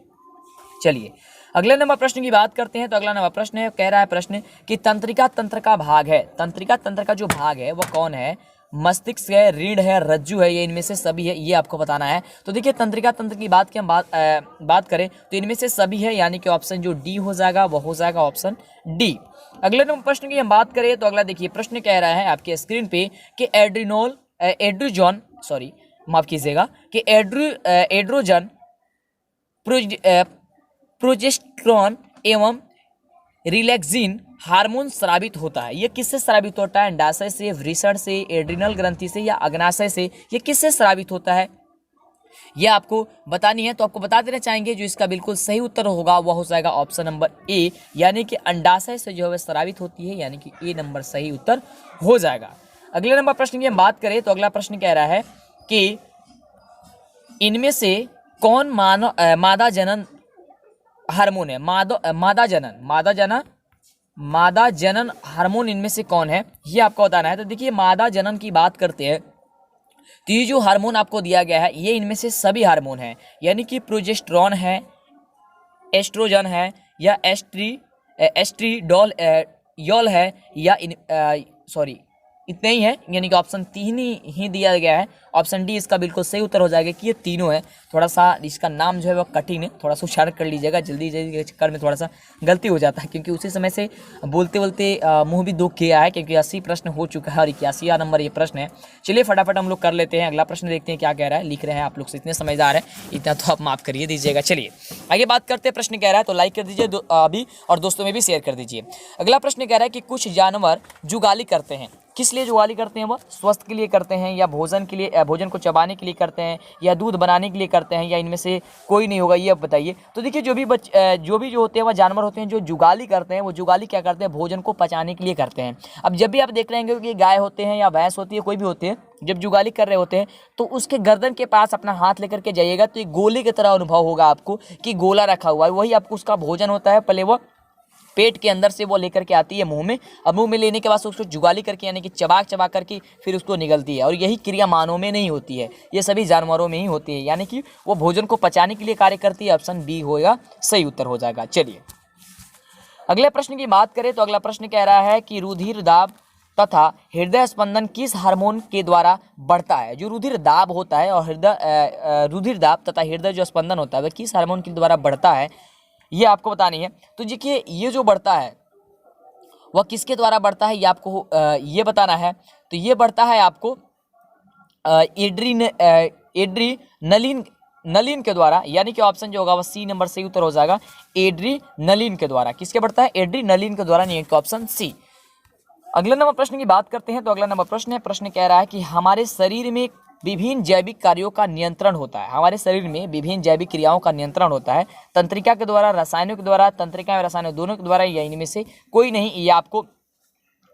Speaker 1: चलिए अगले नंबर प्रश्न की बात करते हैं। तो अगला नंबर प्रश्न है, कह रहा है प्रश्न कि तंत्रिका तंत्र का भाग है। तंत्रिका तंत्र का जो भाग है वह कौन है? मस्तिष्क है, रीढ़ है, रज्जु है, ये इनमें से सभी है, ये आपको बताना है। तो देखिए तंत्रिका तंत्र की बात की हम बात करें तो इनमें से सभी है, यानी कि ऑप्शन जो डी हो जाएगा वह हो जाएगा ऑप्शन डी। अगले नंबर प्रश्न की हम बात करें तो अगला देखिए प्रश्न कह रहा है आपके स्क्रीन पे कि एड्रोजन, प्रोजेस्टेरोन एवं रिलैक्सिन हार्मोन स्रावित होता है। ये किससे स्रावित होता है? अंडाशय से, वृषण से, एड्रिनल ग्रंथि से, या अग्नाशय से? ये किससे स्रावित होता है ये आपको बतानी है। तो आपको बता देना चाहेंगे जो इसका बिल्कुल सही उत्तर होगा वह हो जाएगा ऑप्शन नंबर ए, यानी कि अंडाशय से जो है स्रावित होती है, यानी कि ए नंबर सही उत्तर हो जाएगा। अगले नंबर प्रश्न की हम बात करें तो अगला प्रश्न कह रहा है कि इनमें से कौन मादा जनन हार्मोन है? मादा जनन हार्मोन इनमें से कौन है, ये आपको बताना है। तो देखिए मादा जनन की बात करते हैं तो ये जो हार्मोन आपको दिया गया है ये इनमें से सभी हार्मोन हैं, यानी कि प्रोजेस्टेरॉन है, एस्ट्रोजन है, या एस्ट्रीडोल योल है, या सॉरी इतने ही है, यानी कि ऑप्शन 3 ही दिया गया है। ऑप्शन डी इसका बिल्कुल सही उत्तर हो जाएगा कि ये तीनों है। थोड़ा सा इसका नाम जो है वो कठिन है, थोड़ा सा उच्चारण कर लीजिएगा, जल्दी के चक्कर में थोड़ा सा गलती हो जाता है, क्योंकि उसी समय से बोलते बोलते मुंह भी दुख किया है, क्योंकि 80 प्रश्न हो चुका है और 81वां नंबर ये प्रश्न है। चलिए फटाफट हम लोग कर लेते हैं, अगला प्रश्न देखते हैं क्या कह रहा है। लिख रहे हैं आप लोग से इतने समझदार है, इतना तो आप माफ करिए दीजिएगा। चलिए आगे बात करते हैं, प्रश्न कह रहा है तो लाइक कर दीजिए अभी, और दोस्तों में भी शेयर कर दीजिए। अगला प्रश्न कह रहा है कि कुछ जानवर जुगाली करते हैं, किस लिए जुगाली करते हैं? वह स्वास्थ्य के लिए करते हैं, या भोजन के लिए, भोजन को चबाने के लिए करते हैं, या दूध बनाने के लिए करते हैं, या इनमें से कोई नहीं होगा, ये आप बताइए। तो देखिए जो भी होते हैं वह जानवर होते हैं जो जुगाली करते हैं, वो जुगाली क्या करते हैं? भोजन को पचाने के लिए करते हैं। अब जब भी आप देख रहे हैं कि गाय होते हैं या भैंस होती है, कोई भी होते हैं, जब जुगाली कर रहे होते हैं तो उसके गर्दन के पास अपना हाथ लेकर के जाइएगा तो एक गोले की तरह अनुभव होगा आपको कि गोला रखा हुआ है, वही आपको उसका भोजन होता है। पहले वो पेट के अंदर से वो लेकर के आती है मुंह में, अब मुंह में लेने के बाद उसको जुगाली करके यानी कि चबा करके फिर उसको निगलती है, और यही क्रिया मानव में नहीं होती है, ये सभी जानवरों में ही होती है, यानी कि वो भोजन को पचाने के लिए कार्य करती है। ऑप्शन बी होगा सही उत्तर हो जाएगा। चलिए अगले प्रश्न की बात करें तो अगला प्रश्न कह रहा है कि रुधिर दाब तथा हृदय स्पंदन किस हार्मोन के द्वारा बढ़ता है? जो रुधिर दाब होता है और रुधिर दाब तथा हृदय जो स्पंदन होता है वह किस हार्मोन के द्वारा बढ़ता है, ये आपको बतानी है। तो देखिए ये जो बढ़ता है वह किसके द्वारा बढ़ता है, ये आपको ये बताना है। तो ये बढ़ता है आपको एड्रीनलिन के द्वारा, यानी कि ऑप्शन जो होगा वह सी नंबर सही उत्तर हो जाएगा। एड्रीनलिन के द्वारा, किसके बढ़ता है? एड्रीनलिन के द्वारा, नहीं ऑप्शन सी। अगले नंबर प्रश्न की बात करते हैं तो अगला नंबर प्रश्न कह रहा है कि हमारे शरीर में विभिन्न जैविक कार्यों का नियंत्रण होता है। हमारे शरीर में विभिन्न जैविक क्रियाओं का नियंत्रण होता है, तंत्रिका के द्वारा, रसायनों के द्वारा, तंत्रिका और रसायनों दोनों के द्वारा, या इनमें से कोई नहीं, ये आपको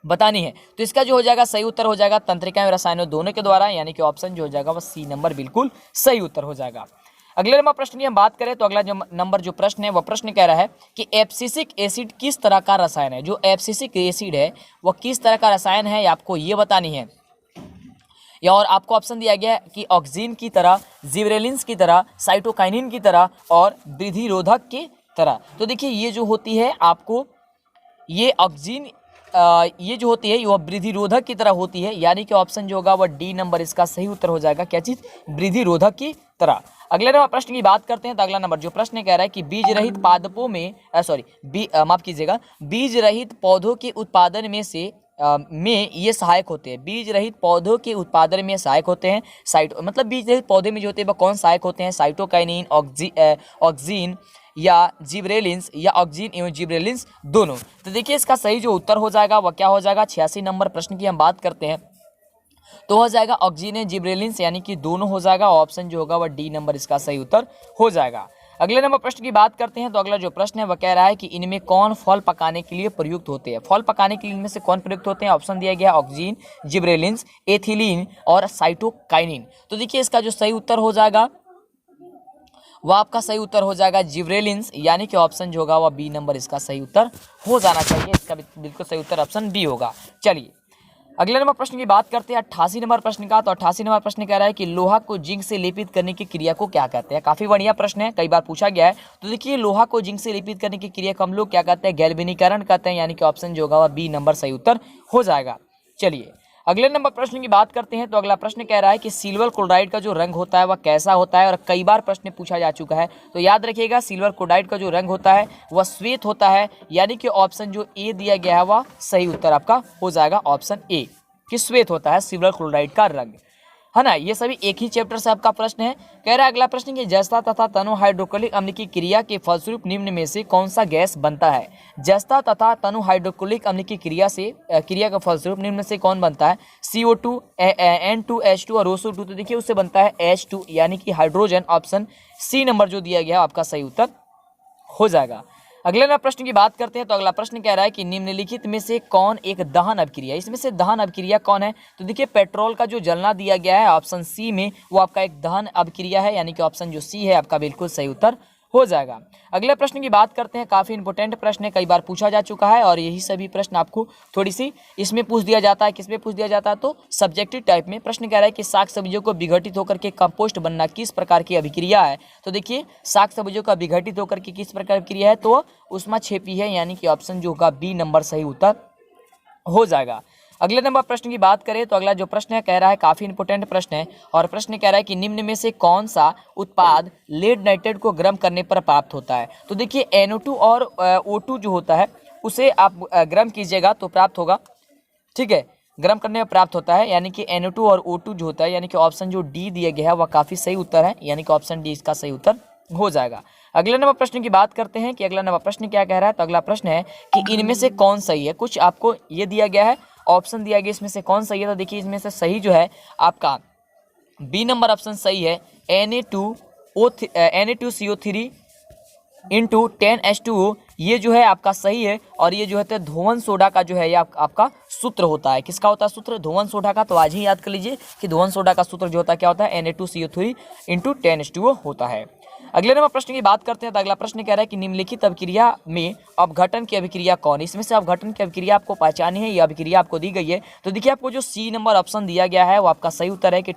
Speaker 1: बतानी है। तो इसका जो हो जाएगा सही उत्तर हो जाएगा तंत्रिका और रसायनों दोनों के द्वारा, यानी कि ऑप्शन जो हो जाएगा वह सी नंबर बिल्कुल सही उत्तर हो जाएगा। अगले नंबर प्रश्न की हम बात करें तो अगला जो प्रश्न है वह प्रश्न कह रहा है कि एब्सिसिक एसिड किस तरह का रसायन है? जो एब्सिसिक एसिड है वह किस तरह का रसायन है, आपको ये बतानी है। या और आपको ऑप्शन दिया गया है कि ऑक्सीन की तरह, जिब्रेलिन्स की तरह, साइटोकाइनिन की तरह और वृद्धिरोधक की तरह। तो देखिए ये जो होती है आपको ये ऑक्सीन ये जो होती है वह वृद्धिरोधक की तरह होती है, यानी कि ऑप्शन जो होगा वह डी नंबर इसका सही उत्तर हो जाएगा। क्या चीज? वृद्धिरोधक की तरह। अगले नंबर प्रश्न की बात करते हैं तो अगला नंबर जो प्रश्न कह रहा है कि बीज रहित पादपों में माफ कीजिएगा, बीज रहित पौधों के उत्पादन में ये सहायक होते हैं। बीज रहित पौधों के उत्पादन में सहायक होते हैं मतलब बीज रहित पौधे में जो होते हैं वह कौन सहायक होते हैं? साइटोकाइनिन, ऑक्सीन या जिब्रेलिन्स, या ऑक्सीन एवं जिब्रेलिन्स दोनों। तो देखिए इसका सही जो उत्तर हो जाएगा वह क्या हो जाएगा? 86 नंबर प्रश्न की हम बात करते हैं तो हो जाएगा ऑक्सीन एवं जिब्रेलिन्स, यानी कि दोनों हो जाएगा। ऑप्शन जो होगा वह डी नंबर इसका सही उत्तर हो जाएगा। अगले नंबर प्रश्न की बात करते हैं तो अगला जो प्रश्न है वह कह रहा है कि इनमें कौन फल पकाने के लिए प्रयुक्त होते हैं? फल पकाने के लिए इनमें से कौन प्रयुक्त होते हैं? ऑप्शन दिया गया ऑक्सीन, जिब्रेलिन्स, एथिलीन और साइटोकाइनिन। तो देखिए इसका जो सही उत्तर हो जाएगा वह आपका सही उत्तर हो जाएगा जिब्रेलिन्स, यानी कि ऑप्शन जो होगा वह बी नंबर इसका सही उत्तर हो जाना चाहिए। इसका बिल्कुल सही उत्तर ऑप्शन बी होगा। चलिए अगले नंबर प्रश्न की बात करते हैं 88 नंबर प्रश्न का। तो 88 नंबर प्रश्न कह रहा है कि लोहा को जिंक से लेपित करने की क्रिया को क्या कहते हैं? काफी बढ़िया प्रश्न है, कई बार पूछा गया है। तो देखिए लोहा को जिंक से लेपित करने की क्रिया को हम लोग क्या कहते हैं? गैल्वेनीकरण कहते हैं, यानी कि ऑप्शन जो होगा वह बी नंबर सही उत्तर हो जाएगा। चलिए अगले नंबर प्रश्न की बात करते हैं तो अगला प्रश्न कह रहा है कि सिल्वर क्लोराइड का जो रंग होता है वह कैसा होता है? और कई बार प्रश्न पूछा जा चुका है, तो याद रखिएगा सिल्वर क्लोराइड का जो रंग होता है वह श्वेत होता है, यानी कि ऑप्शन जो ए दिया गया है वह सही उत्तर आपका हो जाएगा। ऑप्शन ए कि श्वेत होता है सिल्वर क्लोराइड का रंग, है ना। ये सभी एक ही चैप्टर से आपका प्रश्न है। कह रहा है अगला प्रश्न कि जस्ता तथा तनु हाइड्रोक्लोरिक अम्ल की क्रिया के फलस्वरूप निम्न में से कौन सा गैस बनता है? जस्ता तथा तनु हाइड्रोक्लोरिक अम्ल की क्रिया के फलस्वरूप निम्न में से कौन बनता है? CO2, N2H2 और O2। तो देखिए उससे बनता है H2, यानी कि हाइड्रोजन। ऑप्शन सी नंबर जो दिया गया आपका सही उत्तर हो जाएगा। अगले नंबर प्रश्न की बात करते हैं। तो अगला प्रश्न कह रहा है कि निम्नलिखित में से कौन एक दहन अभिक्रिया, इसमें से दहन अभिक्रिया कौन है? तो देखिए पेट्रोल का जो जलना दिया गया है ऑप्शन सी में, वो आपका एक दहन अभिक्रिया है, यानी कि ऑप्शन जो सी है आपका बिल्कुल सही उत्तर हो जाएगा। अगले प्रश्न की बात करते हैं। काफी इंपॉर्टेंट प्रश्न है, कई बार पूछा जा चुका है और यही सभी प्रश्न आपको थोड़ी सी इसमें पूछ दिया जाता है। किसमें पूछ दिया जाता है? तो सब्जेक्टिव टाइप में। प्रश्न कह रहा है कि साग सब्जियों को विघटित होकर के कंपोस्ट बनना किस प्रकार की अभिक्रिया है? तो देखिए साग सब्जियों का विघटित होकर के किस प्रकार की क्रिया है? तो ऊष्माक्षेपी है, यानी कि ऑप्शन जो होगा बी नंबर सही उत्तर हो जाएगा। अगले नंबर प्रश्न की बात करें तो अगला जो प्रश्न है कह रहा है, काफी इंपॉर्टेंट प्रश्न है और प्रश्न कह रहा है कि निम्न में से कौन सा उत्पाद लेड नाइट्रेट को गर्म करने पर प्राप्त होता है? तो देखिए NO2 और O2 जो होता है उसे आप गर्म कीजिएगा तो प्राप्त होगा, ठीक है, गर्म करने में प्राप्त होता है, यानी कि NO2 और O2 जो होता है, यानी कि ऑप्शन जो डी दिया गया है वह काफी सही उत्तर है, यानी कि ऑप्शन डी इसका सही उत्तर हो जाएगा। अगले नंबर प्रश्न की बात करते हैं कि अगला नंबर प्रश्न क्या कह रहा है। तो अगला प्रश्न है कि इनमें से कौन सही है? कुछ आपको ये दिया गया है, ऑप्शन दिया गया, इसमें से कौन सही है? तो देखिए इसमें से सही जो है आपका बी नंबर ऑप्शन सही है, Na2CO3 इंटू 10H2O, ये जो है आपका सही है। और ये जो है धोवन सोडा का जो है ये आपका सूत्र होता है। किसका होता है सूत्र? धोवन सोडा का। तो आज ही याद कर लीजिए कि धोवन सोडा का सूत्र जो होता है क्या होता है? Na2CO3 इंटू 10H2O होता है। अगले नंबर प्रश्न की बात करते हैं। तो अगला प्रश्न कह रहा है कि निम्नलिखित अभिक्रिया में अपघटन की अभिक्रिया कौन? इसमें से अपघटन की अभिक्रिया आपको पहचानी है, ये अभिक्रिया आपको दी गई है। तो देखिए आपको जो सी नंबर ऑप्शन दिया गया है वो आपका सही उत्तर है कि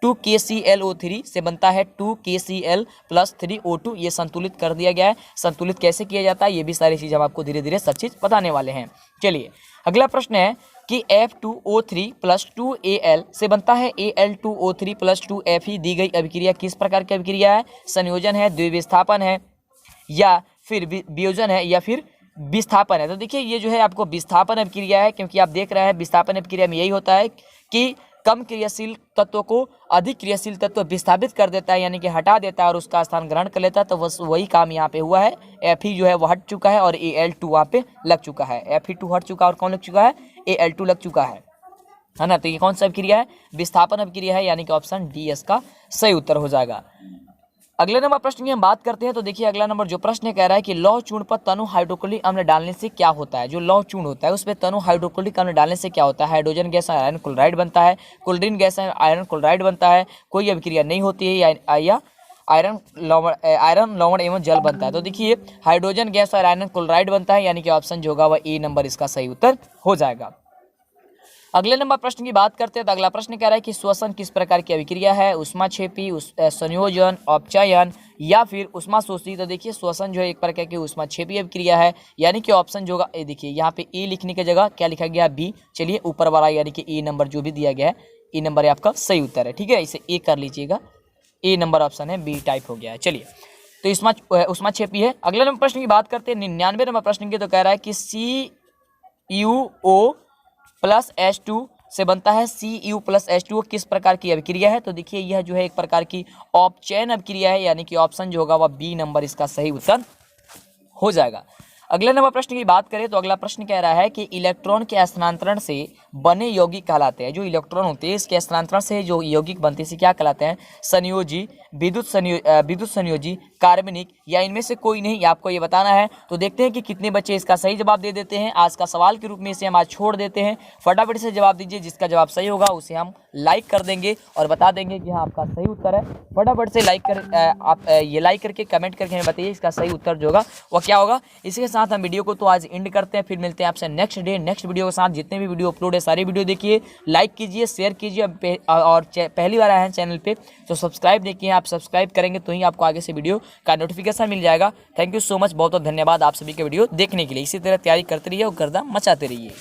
Speaker 1: 2KClO3 से बनता है 2KCl + 3O2, ये संतुलित कर दिया गया है। संतुलित कैसे किया जाता है ये भी सारी चीज़ हम आपको धीरे धीरे सब चीज़ बताने वाले हैं। चलिए अगला प्रश्न है कि F2O3 + 2Al से बनता है Al2O3 + 2Fe, दी गई अभिक्रिया किस प्रकार की अभिक्रिया है? संयोजन है, द्विविस्थापन है, या फिर वियोजन है, या फिर विस्थापन है? तो देखिए ये जो है आपको विस्थापन अभिक्रिया है, क्योंकि आप देख रहे हैं विस्थापन अभिक्रिया में यही होता है कि कम क्रियाशील तत्व को अधिक क्रियाशील तत्व विस्थापित कर देता है, यानी कि हटा देता है और उसका स्थान ग्रहण कर लेता है। तो बस वही काम यहाँ पे हुआ है। Fe जो है वो हट चुका है और Al2 वहाँ पे लग चुका है। Fe2 हट चुका है और कौन लग चुका है? Al2 लग चुका है ना। तो ये कौन सा अभिक्रिया है? विस्थापन अभिक्रिया है, यानी कि ऑप्शन डी इसका सही उत्तर हो जाएगा। अगले नंबर प्रश्न की हम बात करते हैं। तो देखिए अगला नंबर जो प्रश्न कह रहा है कि लौह चूर्ण पर तनु हाइड्रोक्लोरिक अम्ल डालने से क्या होता है? जो लौह चूर्ण होता है उस पर तनु हाइड्रोक्लोरिक अम्ल डालने से क्या होता है? हाइड्रोजन गैस आयरन क्लोराइड बनता है, क्लोरीन गैस आयरन क्लोराइड बनता है, कोई अभिक्रिया नहीं होती है, या आयरन लवण एवं जल बनता है। तो देखिए हाइड्रोजन गैस और आयरन क्लोराइड बनता है, यानी कि ऑप्शन जो होगा वह ए नंबर इसका सही उत्तर हो जाएगा। अगले नंबर प्रश्न की बात करते हैं। तो अगला प्रश्न कह रहा है कि श्वसन किस प्रकार की अभिक्रिया है? ऊष्माक्षेपी, संयोजन, अपचयन, या फिर ऊष्माशोषी? तो देखिए श्वसन जो है एक प्रकार की ऊष्माक्षेपी अभिक्रिया है, यानी कि ऑप्शन जो होगा ए। देखिए यहाँ पे ए लिखने की जगह क्या लिखा गया? बी। चलिए ऊपर वाला यानी कि ए नंबर जो भी दिया गया है ए नंबर आपका सही उत्तर है, ठीक है, इसे ए कर लीजिएगा। ए नंबर ऑप्शन है, बी टाइप हो गया है। चलिए तो ऊष्माक्षेपी है। अगले नंबर प्रश्न की बात करते हैं 99 नंबर प्रश्न की। तो कह रहा है कि CuO + H2 से बनता है Cu + H2O, किस प्रकार की अभिक्रिया है? तो देखिए यह जो है एक प्रकार की अपचयन अभिक्रिया है, यानी कि ऑप्शन जो होगा वह बी नंबर इसका सही उत्तर हो जाएगा। अगले नंबर प्रश्न की बात करें तो अगला प्रश्न कह रहा है कि इलेक्ट्रॉन के स्थानांतरण से बने यौगिक कहलाते हैं। जो इलेक्ट्रॉन होते हैं इसके स्थानांतरण से जो यौगिक बनते हैं इसे क्या कहलाते हैं? संयोजी, विद्युत संयोजी, कार्बनिक, या इनमें से कोई नहीं, आपको ये बताना है। तो देखते हैं कि कितने बच्चे इसका सही जवाब दे देते हैं। आज का सवाल के रूप में इसे हम आज छोड़ देते हैं। फटाफट से जवाब दीजिए, जिसका जवाब सही होगा उसे हम लाइक कर देंगे और बता देंगे कि हाँ आपका सही उत्तर है। फटाफट से लाइक करके कमेंट करके हमें बताइए इसका सही उत्तर जो होगा वह क्या होगा। इसके साथ हम वीडियो को तो आज एंड करते हैं, फिर मिलते हैं आपसे नेक्स्ट वीडियो के साथ। जितने भी वीडियो अपलोड है सारी वीडियो देखिए, लाइक कीजिए, शेयर कीजिए, और पहली बार आए हैं चैनल पे तो सब्सक्राइब नहीं किए, आप सब्सक्राइब करेंगे तो ही आपको आगे से वीडियो का नोटिफिकेशन मिल जाएगा। थैंक यू सो मच, बहुत बहुत धन्यवाद आप सभी के वीडियो देखने के लिए। इसी तरह तैयारी करते रहिए और गर्दा मचाते रहिए।